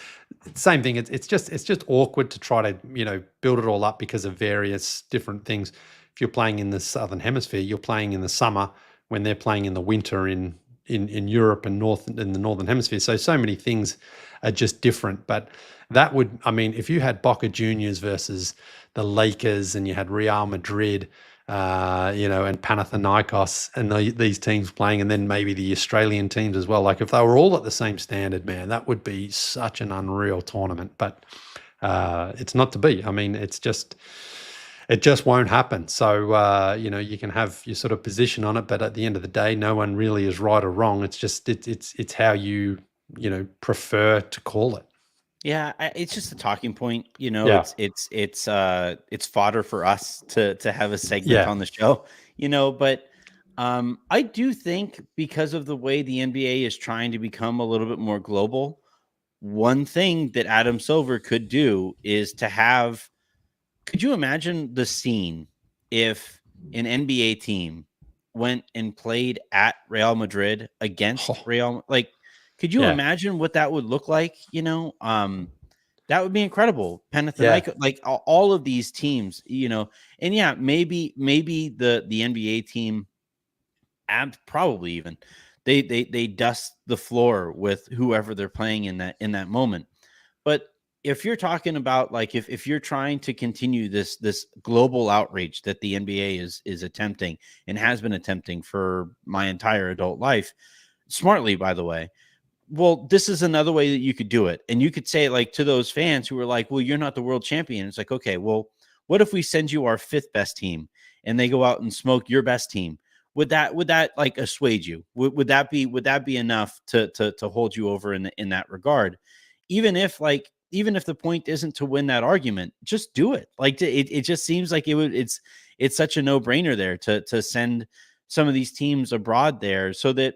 [SPEAKER 1] Same thing. It's just awkward to try to build it all up because of various different things. If you're playing in the Southern Hemisphere, you're playing in the summer when they're playing in the winter in Europe and in the Northern Hemisphere. So many things are just different. But that would, I mean, if you had Boca Juniors versus the Lakers and you had Real Madrid, and Panathinaikos and these teams playing, and then maybe the Australian teams as well. Like if they were all at the same standard, man, that would be such an unreal tournament. But it's not to be. I mean, it just won't happen. So, you can have your sort of position on it, but at the end of the day, no one really is right or wrong. It's just, it's how you prefer to call it.
[SPEAKER 2] Yeah. It's just a talking point, it's fodder for us to have a segment on the show, but I do think because of the way the NBA is trying to become a little bit more global, one thing that Adam Silver could do is to have, could you imagine the scene if an NBA team went and played at Real Madrid against Real? Like, could you imagine what that would look like? That would be incredible. Panathinaikos, like all of these teams, and maybe the NBA team, probably even they dust the floor with whoever they're playing in that moment. But if you're talking about like if you're trying to continue this global outreach that the NBA is attempting and has been attempting for my entire adult life, smartly, by the way, well, this is another way that you could do it. And you could say, like, to those fans who were like, well, you're not the world champion. It's like, okay, well, what if we send you our fifth best team and they go out and smoke your best team? Would that like assuage you? Would that be enough to hold you over in that regard? Even if the point isn't to win that argument, just do it. Like, it just seems like it's such a no-brainer there to send some of these teams abroad there so that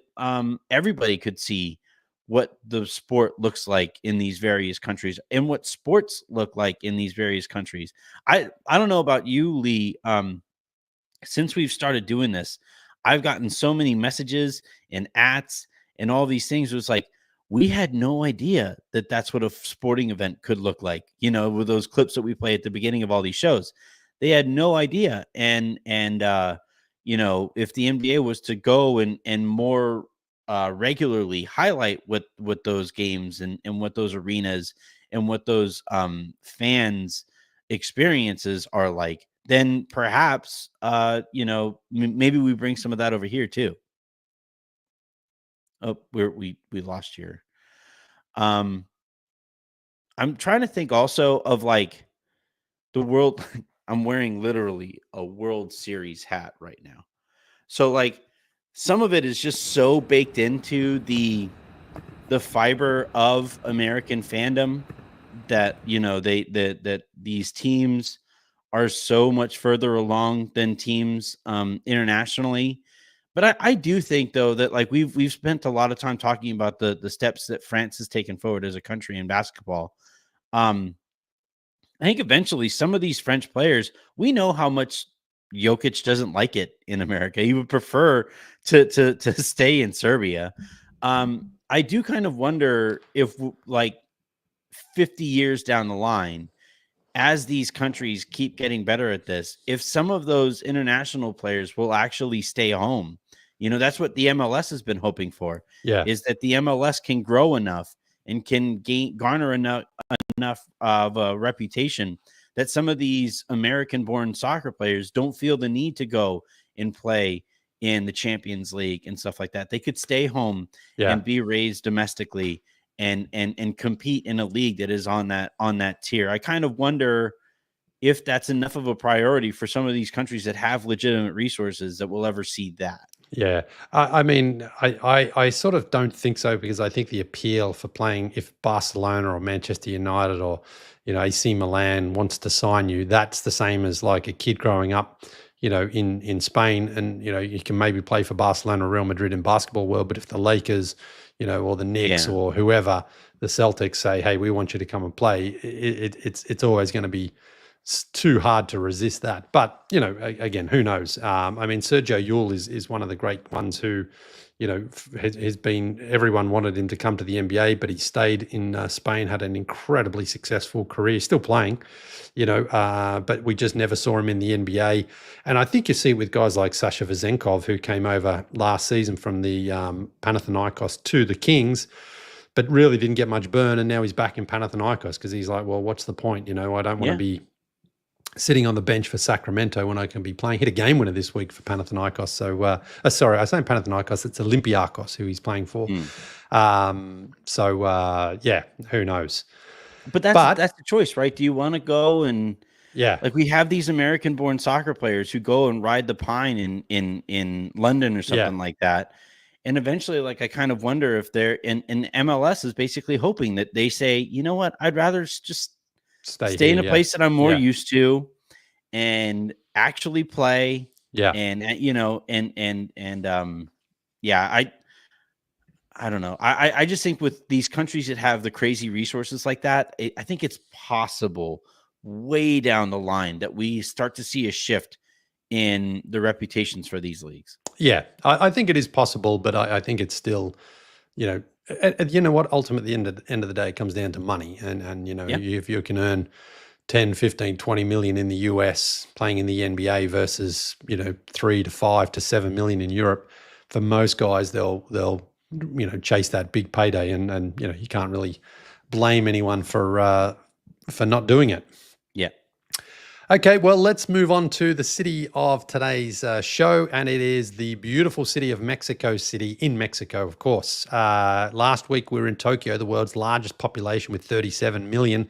[SPEAKER 2] everybody could see what the sport looks like in these various countries and what sports look like in these various countries. I don't know about you, Leigh. Since we've started doing this, I've gotten so many messages and ats and all these things. It was like, we had no idea that that's what a sporting event could look like, with those clips that we play at the beginning of all these shows. They had no idea. If the NBA was to go and more regularly highlight what those games and what those arenas and what those fans experiences are like, then perhaps maybe we bring some of that over here too. Oh, we lost here. I'm trying to think also of like the world. I'm wearing literally a World Series hat right now. So like some of it is just so baked into the fiber of American fandom that that these teams are so much further along than teams internationally. But I do think though that like we've spent a lot of time talking about the steps that France has taken forward as a country in basketball. I think eventually some of these French players, we know how much Jokic doesn't like it in America. He would prefer to stay in Serbia. I do kind of wonder if like 50 years down the line, as these countries keep getting better at this, if some of those international players will actually stay home. That's what the MLS has been hoping for.
[SPEAKER 1] Yeah.
[SPEAKER 2] Is that the MLS can grow enough and can garner enough of a reputation that some of these American-born soccer players don't feel the need to go and play in the Champions League and stuff like that. They could stay home and be raised domestically and compete in a league that is on that tier. I kind of wonder if that's enough of a priority for some of these countries that have legitimate resources that will ever see that.
[SPEAKER 1] Yeah. I mean, I sort of don't think so, because I think the appeal for playing, if Barcelona or Manchester United or, AC Milan wants to sign you, that's the same as like a kid growing up, in Spain, and, you can maybe play for Barcelona or Real Madrid in basketball world. But if the Lakers, or the Knicks or whoever, the Celtics say, hey, we want you to come and play, it's always going to be too hard to resist that. But, again, who knows? I mean, Sergio Yul is one of the great ones who, has been, everyone wanted him to come to the NBA, but he stayed in Spain, had an incredibly successful career, still playing, but we just never saw him in the NBA. And I think you see it with guys like Sasha Vezenkov, who came over last season from the Panathinaikos to the Kings, but really didn't get much burn. And now he's back in Panathinaikos because he's like, well, what's the point? I don't want to be sitting on the bench for Sacramento when I can be playing. Hit a game winner this week for Panathinaikos. So, sorry, I say Panathinaikos, it's Olympiakos who he's playing for. Yeah, who knows?
[SPEAKER 2] But that's the choice, right? Do you want to go and
[SPEAKER 1] like
[SPEAKER 2] we have these American-born soccer players who go and ride the pine in London or something like that. And eventually, like, I kind of wonder if they're in MLS is basically hoping that they say, you know what, I'd rather just stay in a place that I'm more used to and actually play. And I don't know. I just think with these countries that have the crazy resources like that, I think it's possible way down the line that we start to see a shift in the reputations for these leagues.
[SPEAKER 1] Yeah, I think it is possible, but I think it's still, what, ultimately at the end of the day, it comes down to money. And if you can earn 10, 15, 20 million in the US playing in the NBA versus, 3 to 5 to 7 million in Europe, for most guys, they'll chase that big payday, and you can't really blame anyone for not doing it.
[SPEAKER 2] Yeah.
[SPEAKER 1] Okay, well, let's move on to the city of today's show, and it is the beautiful city of Mexico City in Mexico, of course. Last week we were in Tokyo, the world's largest population with 37 million.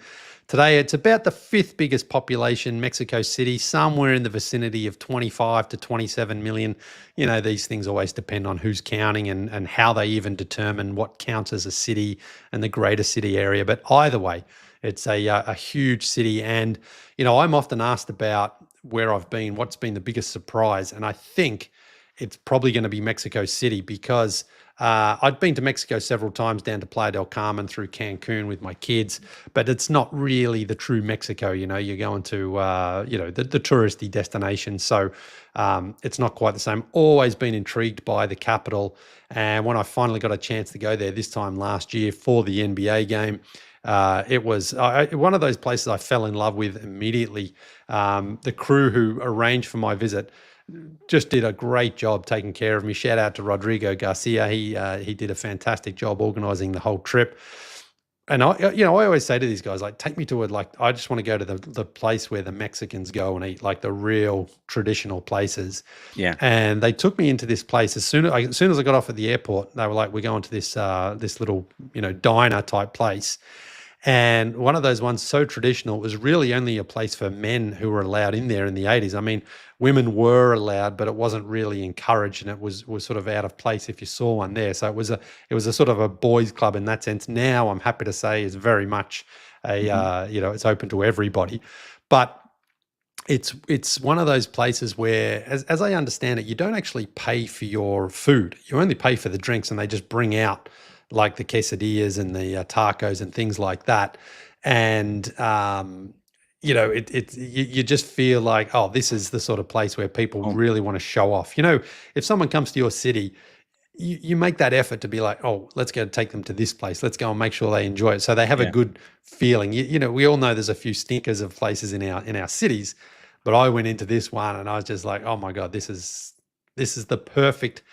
[SPEAKER 1] Today it's about the fifth biggest population, Mexico City, somewhere in the vicinity of 25 to 27 million. You know, these things always depend on who's counting and how they even determine what counts as a city and the greater city area. But either way, it's a huge city. And, you know, I'm often asked about where I've been, what's been the biggest surprise. And I think it's probably going to be Mexico City because I'd been to Mexico several times down to Playa del Carmen through Cancun with my kids, but it's not really the true Mexico. You know, you're going to, the touristy destination. So it's not quite the same. Always been intrigued by the capital. And when I finally got a chance to go there this time last year for the NBA game, it was one of those places I fell in love with immediately. The crew who arranged for my visit just did a great job taking care of me. Shout out to Rodrigo Garcia. He did a fantastic job organizing the whole trip. And I always say to these guys, like, take me to it. Like, I just want to go to the place where the Mexicans go and eat, like the real traditional places.
[SPEAKER 2] Yeah.
[SPEAKER 1] And they took me into this place as soon as I got off at the airport. They were like, "We're going to this little diner type place." And one of those ones so traditional, it was really only a place for men who were allowed in there in the 80s. I mean, women were allowed, but it wasn't really encouraged, and it was sort of out of place if you saw one there. So it was a sort of a boys' club in that sense. Now I'm happy to say is very much it's open to everybody, but it's one of those places where, as I understand it, you don't actually pay for your food. You only pay for the drinks, and they just bring out like the quesadillas and the tacos and things like that. And you just feel like, oh, this is the sort of place where people really want to show off. You know, if someone comes to your city, you make that effort to be like, oh, let's go take them to this place. Let's go and make sure they enjoy it, so they have a good feeling. We all know there's a few stinkers of places in our cities, but I went into this one and I was just like, oh my God, this is the perfect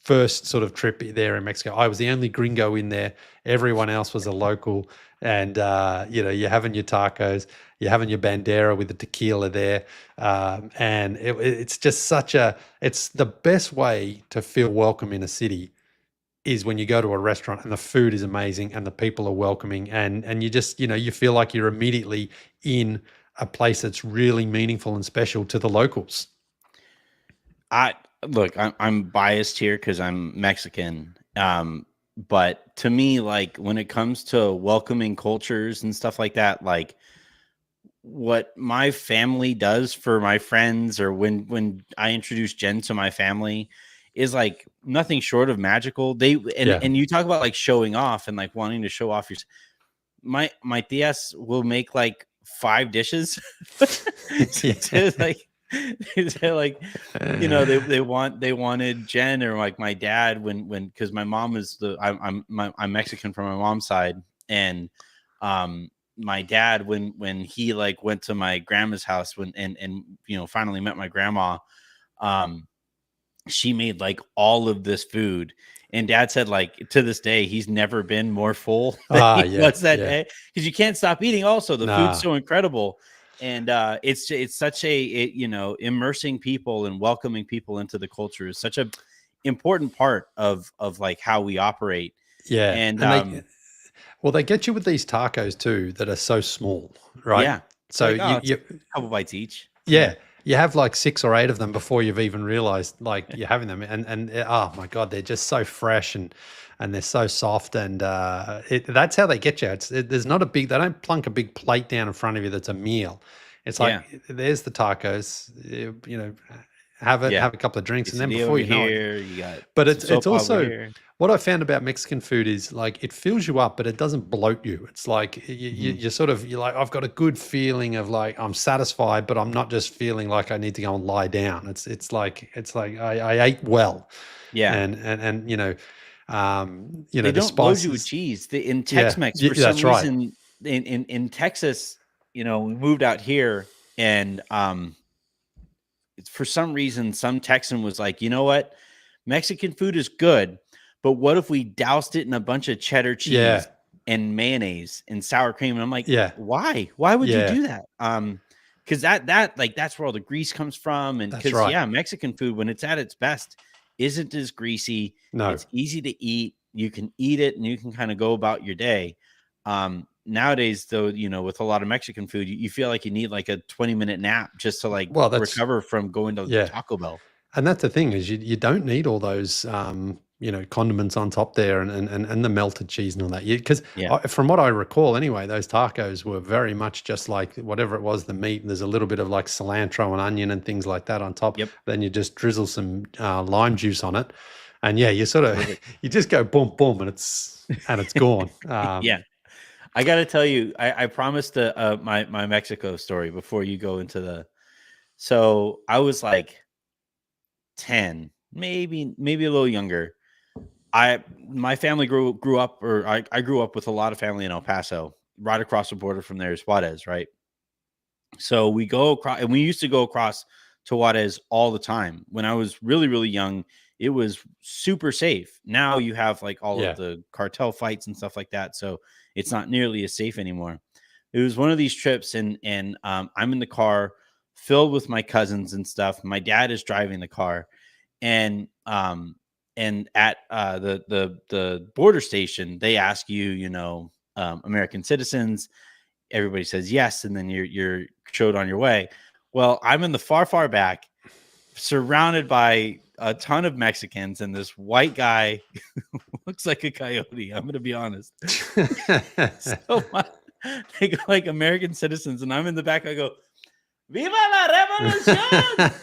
[SPEAKER 1] first sort of trip there in Mexico. I was the only gringo in there. Everyone else was a local. And, you're having your tacos, you're having your bandera with the tequila there. And it's just it's the best way to feel welcome in a city is when you go to a restaurant and the food is amazing and the people are welcoming, and you just, you feel like you're immediately in a place that's really meaningful and special to the locals.
[SPEAKER 2] I'm biased here because I'm Mexican. But to me, like when it comes to welcoming cultures and stuff like that, like what my family does for my friends, or when I introduce Jen to my family, is like nothing short of magical. And you talk about like showing off and like wanting to show off your. My tias will make like 5 dishes. Like they wanted Jen, or like my dad when because my mom is I'm Mexican from my mom's side, and my dad when he like went to my grandma's house and finally met my grandma, she made like all of this food. And dad said, like, to this day, he's never been more full than he was that day, because you can't stop eating. Also, the food's so incredible. And it's such immersing people and welcoming people into the culture is such a important part of like how we operate.
[SPEAKER 1] Yeah.
[SPEAKER 2] And
[SPEAKER 1] they get you with these tacos too that are so small, right?
[SPEAKER 2] Yeah.
[SPEAKER 1] So
[SPEAKER 2] like, you a couple bites each.
[SPEAKER 1] Yeah. You have like 6 or 8 of them before you've even realized like you're having them, and oh my God, they're just so fresh and they're so soft, and that's how they get you. There's not they don't plunk a big plate down in front of you that's a meal. It's like there's the tacos, have a couple of drinks, and then before you know it,
[SPEAKER 2] you got.
[SPEAKER 1] But it's also what I found about Mexican food is like it fills you up, but it doesn't bloat you. It's like you're like, I've got a good feeling of like I'm satisfied, but I'm not just feeling like I need to go and lie down. It's like I ate well.
[SPEAKER 2] Yeah,
[SPEAKER 1] and
[SPEAKER 2] they
[SPEAKER 1] the
[SPEAKER 2] don't
[SPEAKER 1] spices.
[SPEAKER 2] load you with cheese. In Tex-Mex, for some reason, in Texas, we moved out here, and for some reason, some Texan was like, you know what, Mexican food is good, but what if we doused it in a bunch of cheddar cheese and mayonnaise and sour cream? And I'm like, why would you do that? because that's where all the grease comes from. And
[SPEAKER 1] That's
[SPEAKER 2] because
[SPEAKER 1] right.
[SPEAKER 2] Mexican food, when it's at its best, isn't as greasy.
[SPEAKER 1] No.
[SPEAKER 2] It's easy to eat. You can eat it and you can kind of go about your day. Nowadays, though, with a lot of Mexican food, you feel like you need like a 20-minute nap just to like
[SPEAKER 1] Well, that's
[SPEAKER 2] recover from going to
[SPEAKER 1] yeah.
[SPEAKER 2] Taco Bell.
[SPEAKER 1] And that's the thing is you don't need all those condiments on top there and the melted cheese and all that. Because from what I recall anyway, those tacos were very much just like whatever it was, the meat. And there's a little bit of like cilantro and onion and things like that on top.
[SPEAKER 2] Yep.
[SPEAKER 1] Then you just drizzle some lime juice on it, and you sort of you just go boom boom and it's gone.
[SPEAKER 2] Yeah. I got to tell you, I promised my Mexico story before you go into the. So I was like 10, maybe a little younger. My family grew up, or I grew up with a lot of family in El Paso, right across the border from there is Juarez, right? So we go across, and we used to go across to Juarez all the time. When I was really, really young, it was super safe. Now you have like all of the cartel fights and stuff like that, so it's not nearly as safe anymore. It was one of these trips, and I'm in the car filled with my cousins and stuff. My dad is driving the car, and at the border station, they ask you, American citizens. Everybody says yes, and then you're showed on your way. Well, I'm in the far back, surrounded by a ton of Mexicans, and this white guy looks like a coyote. I'm going to be honest. So they go like American citizens, and I'm in the back. I go, "Viva la revolución!"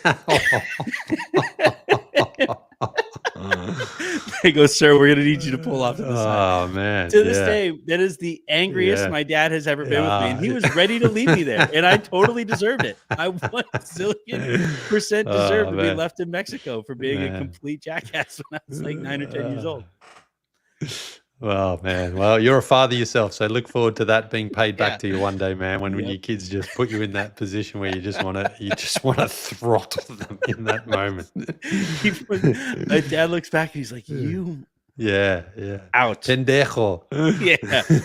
[SPEAKER 2] They go, "Sir, we're going to need you to pull off to the side."
[SPEAKER 1] Oh man!
[SPEAKER 2] To this day, that is the angriest my dad has ever been with me, and he was ready to leave me there, and I totally deserved it. I 1,000,000% deserved to be left in Mexico for being a complete jackass when I was like 9 or 10 years old.
[SPEAKER 1] Well, man. Well, you're a father yourself, so look forward to that being paid back to you one day, man. When your kids just put you in that position where you just want to throttle them in that moment.
[SPEAKER 2] My dad looks back and he's like, "You."
[SPEAKER 1] Yeah.
[SPEAKER 2] Out.
[SPEAKER 1] Pendejo.
[SPEAKER 2] Yeah.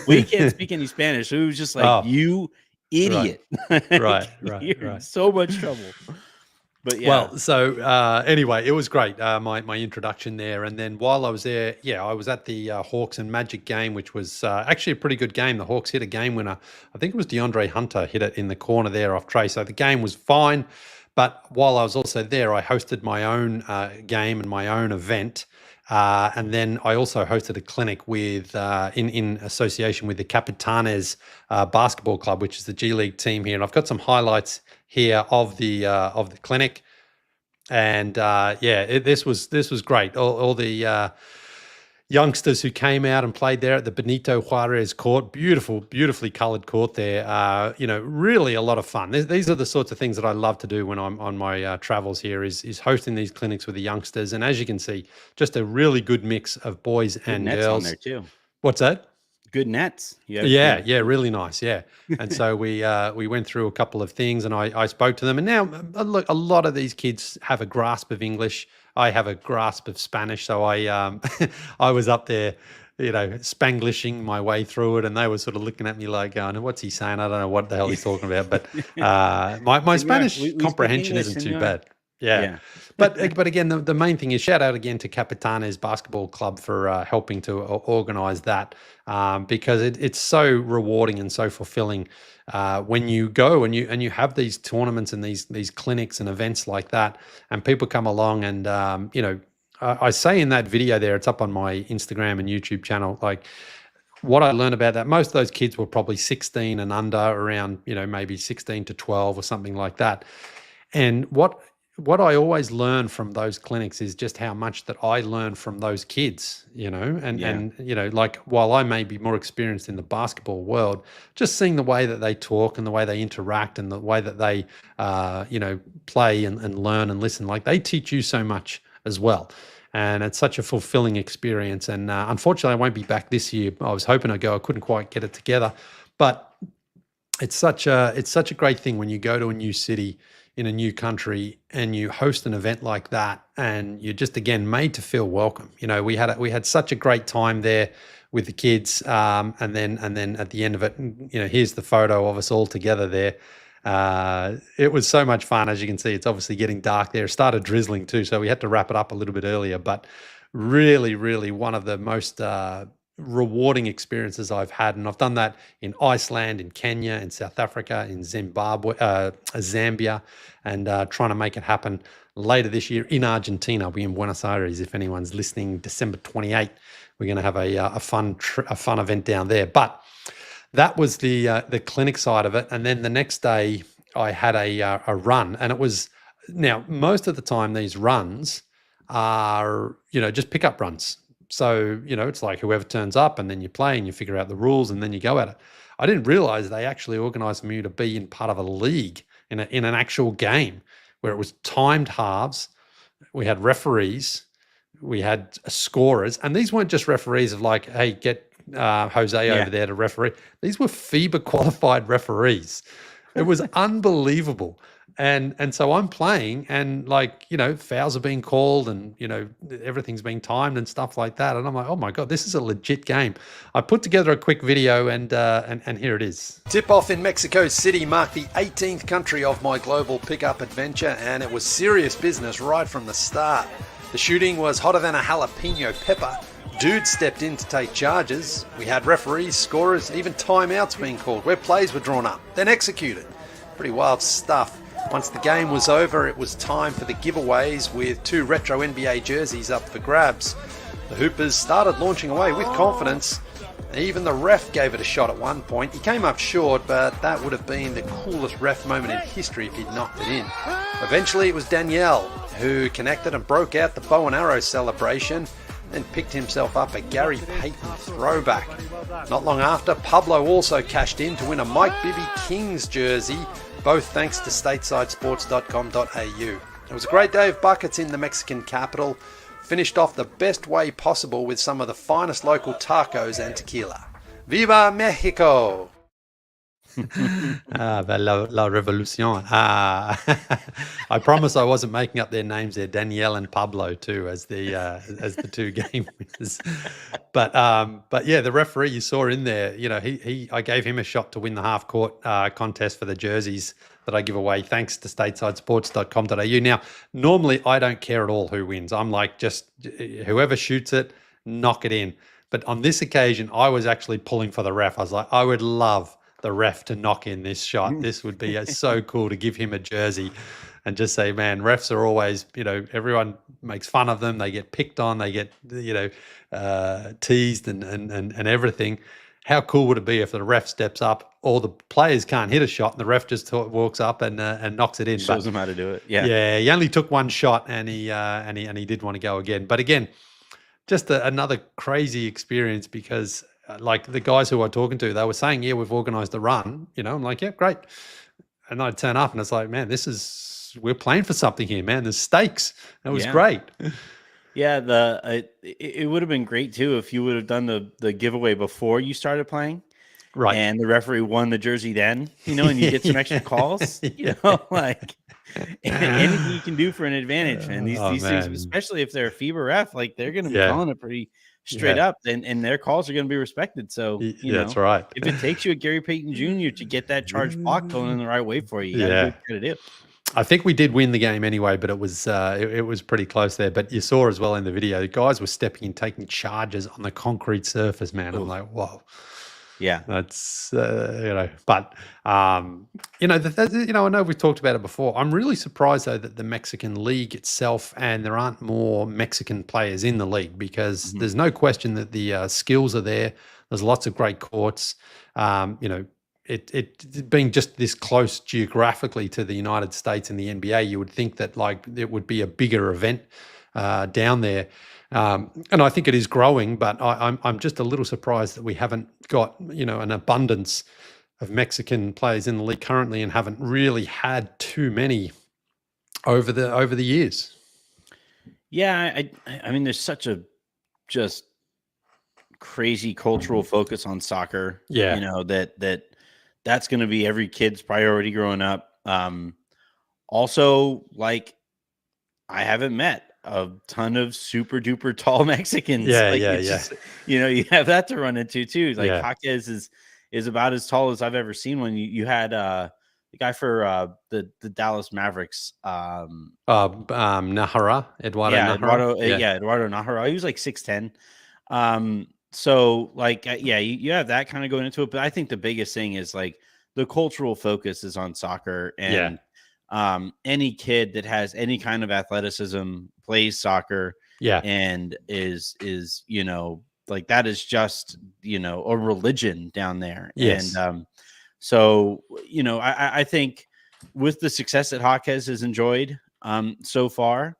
[SPEAKER 2] Well, he can't speak any Spanish, so it was just like, "You idiot."
[SPEAKER 1] Right.
[SPEAKER 2] You're in so much trouble. But
[SPEAKER 1] well, so anyway, it was great, my introduction there. And then while I was there, I was at the Hawks and Magic game, which was actually a pretty good game. The Hawks hit a game winner. I think it was DeAndre Hunter hit it in the corner there off Trey. So the game was fine. But while I was also there, I hosted my own game and my own event. And then I also hosted a clinic with in association with the Capitanes Basketball Club, which is the G League team here. And I've got some highlights here of the clinic. And this was great. All the youngsters who came out and played there at the Benito Juarez court, beautifully colored court there. Really a lot of fun. These are the sorts of things that I love to do when I'm on my travels here is hosting these clinics with the youngsters. And as you can see, just a really good mix of boys and
[SPEAKER 2] nets
[SPEAKER 1] girls.
[SPEAKER 2] On there too.
[SPEAKER 1] What's that?
[SPEAKER 2] Good nets.
[SPEAKER 1] Yeah, really nice. Yeah. And so we went through a couple of things, and I spoke to them. And now look, a lot of these kids have a grasp of English. I have a grasp of Spanish. So I I was up there, Spanglishing my way through it, and they were sort of looking at me like, going, "What's he saying? I don't know what the hell he's talking about." But my Spanish comprehension isn't too bad. Yeah. But again, the main thing is shout out again to Capitanes Basketball Club for helping to organize that because it's so rewarding and so fulfilling when you go and you have these tournaments and these clinics and events like that, and people come along and I say in that video there, it's up on my Instagram and YouTube channel, like what I learned about that, most of those kids were probably 16 and under, around maybe 16 to 12 or something like that. And what I always learn from those clinics is just how much that I learn from those kids, and like while I may be more experienced in the basketball world, just seeing the way that they talk and the way they interact and the way that they, play and learn and listen, like they teach you so much as well. And it's such a fulfilling experience. And unfortunately, I won't be back this year. I was hoping I'd go. I couldn't quite get it together, but it's such a great thing when you go to a new city in a new country and you host an event like that, and you're just again made to feel welcome. We had such a great time there with the kids, and then at the end of it, here's the photo of us all together there. It was so much fun. As you can see, it's obviously getting dark there. It started drizzling too, so we had to wrap it up a little bit earlier. But really, really one of the most rewarding experiences I've had. And I've done that in Iceland, in Kenya, in South Africa, in Zimbabwe, Zambia, and trying to make it happen later this year in Argentina. I'll be in Buenos Aires. If anyone's listening, December 28th, we're going to have a fun event down there. But that was the clinic side of it. And then the next day I had a run, and it was, now most of the time these runs are, just pickup runs. So, it's like whoever turns up and then you play and you figure out the rules and then you go at it. I didn't realize they actually organized me to be in part of a league in an actual game where it was timed halves. We had referees, we had scorers, and these weren't just referees of like, hey, get Jose over there to referee. These were FIBA qualified referees. It was unbelievable. And so I'm playing and fouls are being called and, everything's being timed and stuff like that. And I'm like, oh my God, this is a legit game. I put together a quick video and here it is. Tip off in Mexico City marked the 18th country of my global pickup adventure, and it was serious business right from the start. The shooting was hotter than a jalapeno pepper. Dudes stepped in to take charges. We had referees, scorers, even timeouts being called where plays were drawn up, then executed. Pretty wild stuff. Once the game was over, it was time for the giveaways with 2 retro NBA jerseys up for grabs. The Hoopers started launching away with confidence. Even the ref gave it a shot at one point. He came up short, but that would have been the coolest ref moment in history if he'd knocked it in. Eventually it was Danielle who connected and broke out the bow and arrow celebration, then picked himself up a Gary Payton throwback. Not long after, Pablo also cashed in to win a Mike Bibby Kings jersey, both thanks to statesidesports.com.au. It was a great day of buckets in the Mexican capital, finished off the best way possible with some of the finest local tacos and tequila. Viva Mexico! La Revolucion. I promise I wasn't making up their names there. Danielle and Pablo too, as the 2 game winners. But yeah, the referee you saw in there, I gave him a shot to win the half court contest for the jerseys that I give away, thanks to statesidesports.com.au. Now, normally I don't care at all who wins. I'm like, just whoever shoots it, knock it in. But on this occasion, I was actually pulling for the ref. I was like, I would love the ref to knock in this shot. This would be so cool to give him a jersey and just say, man, refs are always, everyone makes fun of them. They get picked on, they get, teased and everything. How cool would it be if the ref steps up, all the players can't hit a shot and the ref just walks up and knocks it in.
[SPEAKER 2] Shows them how to do it.
[SPEAKER 1] Yeah. He only took one shot and he did want to go again. But again, just another crazy experience because like the guys who I was talking to, they were saying, yeah, we've organized a run, I'm like, yeah, great. And I'd turn up and it's like, man, we're playing for something here, man. There's stakes. It was great.
[SPEAKER 2] Yeah. It would have been great too if you would have done the giveaway before you started playing. Right. And the referee won the jersey then, and you get some extra calls, like anything you can do for an advantage, man. These things, especially if they're a FIBA ref, like they're going to be calling it pretty straight up, and their calls are going to be respected. So
[SPEAKER 1] that's right.
[SPEAKER 2] If it takes you a Gary Payton Jr. to get that charge block going in the right way for you, you gotta do what you do.
[SPEAKER 1] I think we did win the game anyway, but it was pretty close there. But you saw as well in the video, the guys were stepping in, taking charges on the concrete surface, man. I'm like, whoa.
[SPEAKER 2] Yeah,
[SPEAKER 1] that's but I know we've talked about it before. I'm really surprised though that the Mexican league itself, and there aren't more Mexican players in the league, because there's no question that the skills are there. There's lots of great courts. It being just this close geographically to the United States and the NBA, you would think that like it would be a bigger event down there. And I think it is growing, but I'm just a little surprised that we haven't got, an abundance of Mexican players in the league currently, and haven't really had too many over the years.
[SPEAKER 2] Yeah, I mean, there's such a just crazy cultural focus on soccer.
[SPEAKER 1] Yeah,
[SPEAKER 2] that's going to be every kid's priority growing up. Also, like, I haven't met a ton of super duper tall Mexicans. Just, you have that to run into too. Like Jaquez is about as tall as I've ever seen one. You had guy for the Dallas Mavericks.
[SPEAKER 1] Nahara, Eduardo Nahara.
[SPEAKER 2] Eduardo Nahara. He was like 6'10". So like, you have that kind of going into it, but I think the biggest thing is like the cultural focus is on soccer, and any kid that has any kind of athleticism plays soccer, and is like that is just a religion down there.
[SPEAKER 1] Yes.
[SPEAKER 2] And so I think with the success that Jaquez has enjoyed so far,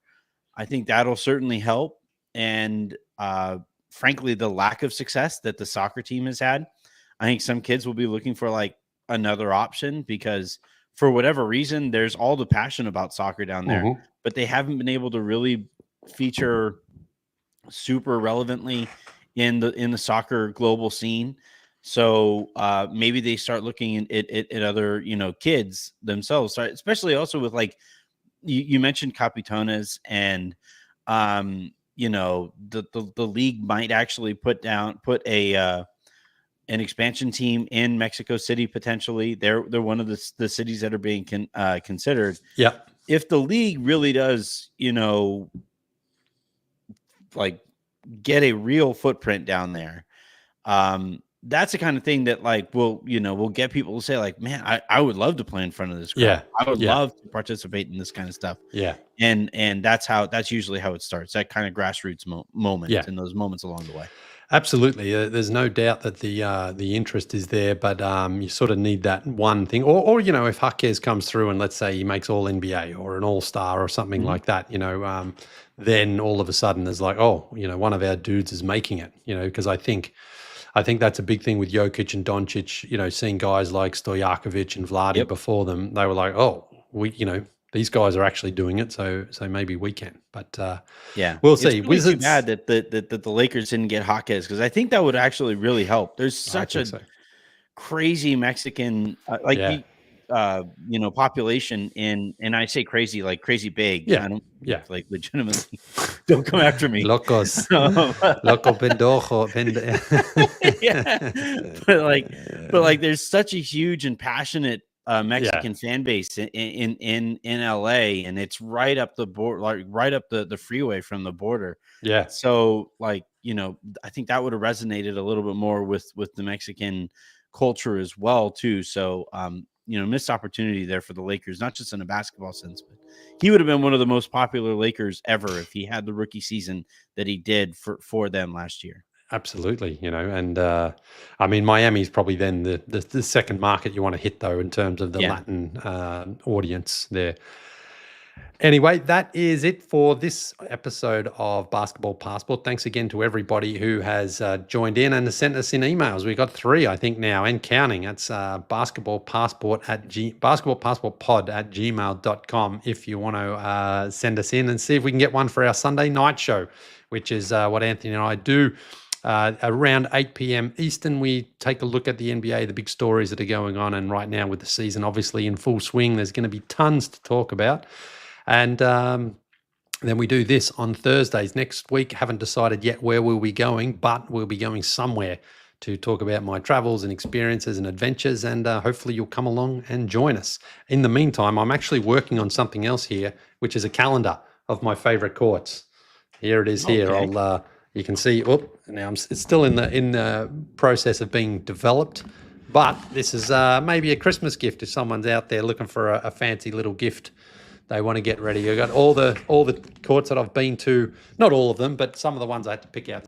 [SPEAKER 2] I think that'll certainly help. And frankly, the lack of success that the soccer team has had, I think some kids will be looking for like another option, because for whatever reason, there's all the passion about soccer down there, but they haven't been able to really feature super relevantly in the soccer global scene. So maybe they start looking at other kids themselves, especially also with like you mentioned Capitones, and the league might actually put a an expansion team in Mexico City potentially. They're one of the cities that are being considered.
[SPEAKER 1] Yeah.
[SPEAKER 2] If the league really does, like get a real footprint down there, that's the kind of thing that like will get people to say like, man, I would love to play in front of this crowd.
[SPEAKER 1] Yeah.
[SPEAKER 2] I would love to participate in this kind of stuff.
[SPEAKER 1] Yeah.
[SPEAKER 2] And that's usually how it starts, that kind of grassroots moment, and those moments along the way.
[SPEAKER 1] Absolutely. There's no doubt that the interest is there, but you sort of need that one thing. Or if Jaquez comes through and let's say he makes all NBA or an all-star or something like that, then all of a sudden there's like, one of our dudes is making it, because I think that's a big thing with Jokic and Doncic, seeing guys like Stojakovic and Vlade before them. They were like, these guys are actually doing it, so maybe we can. But we'll see.
[SPEAKER 2] It's really too bad that the Lakers didn't get Jaquez, because I think that would actually really help. There's such a crazy Mexican population and I say crazy like crazy big. I don't like legitimately. Don't come after me.
[SPEAKER 1] Locos. Loco pendojo.
[SPEAKER 2] But like there's such a huge and passionate Mexican fan base in LA, and it's right up the board, like right up the freeway from the border.
[SPEAKER 1] Yeah.
[SPEAKER 2] So like, I think that would have resonated a little bit more with the Mexican culture as well too. So missed opportunity there for the Lakers, not just in a basketball sense, but he would have been one of the most popular Lakers ever if he had the rookie season that he did for them last year.
[SPEAKER 1] Absolutely, and I mean, Miami's probably then the second market you want to hit, though, in terms of the Latin audience there. Anyway, that is it for this episode of Basketball Passport. Thanks again to everybody who has joined in and sent us in emails. We got 3, I think, now, and counting. That's basketballpod@gmail.com if you want to send us in and see if we can get one for our Sunday night show, which is what Anthony and I do. Around 8 p.m. Eastern, we take a look at the NBA, the big stories that are going on. And right now with the season obviously in full swing, there's going to be tons to talk about. And then we do this on Thursdays. Next week, haven't decided yet where we'll be going, but we'll be going somewhere to talk about my travels and experiences and adventures. And hopefully you'll come along and join us. In the meantime, I'm actually working on something else here, which is a calendar of my favorite courts. Here it is here. Okay. You can see, now it's still in the process of being developed, but this is maybe a Christmas gift if someone's out there looking for a fancy little gift they want to get ready. I've got all the courts that I've been to, not all of them, but some of the ones I had to pick out.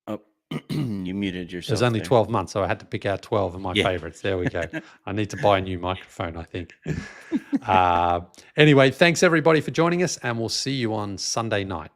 [SPEAKER 2] Oh, you muted yourself.
[SPEAKER 1] There's only 12 months, so I had to pick out 12 of my favorites. There we go. I need to buy a new microphone, I think. Anyway, thanks everybody for joining us, and we'll see you on Sunday night.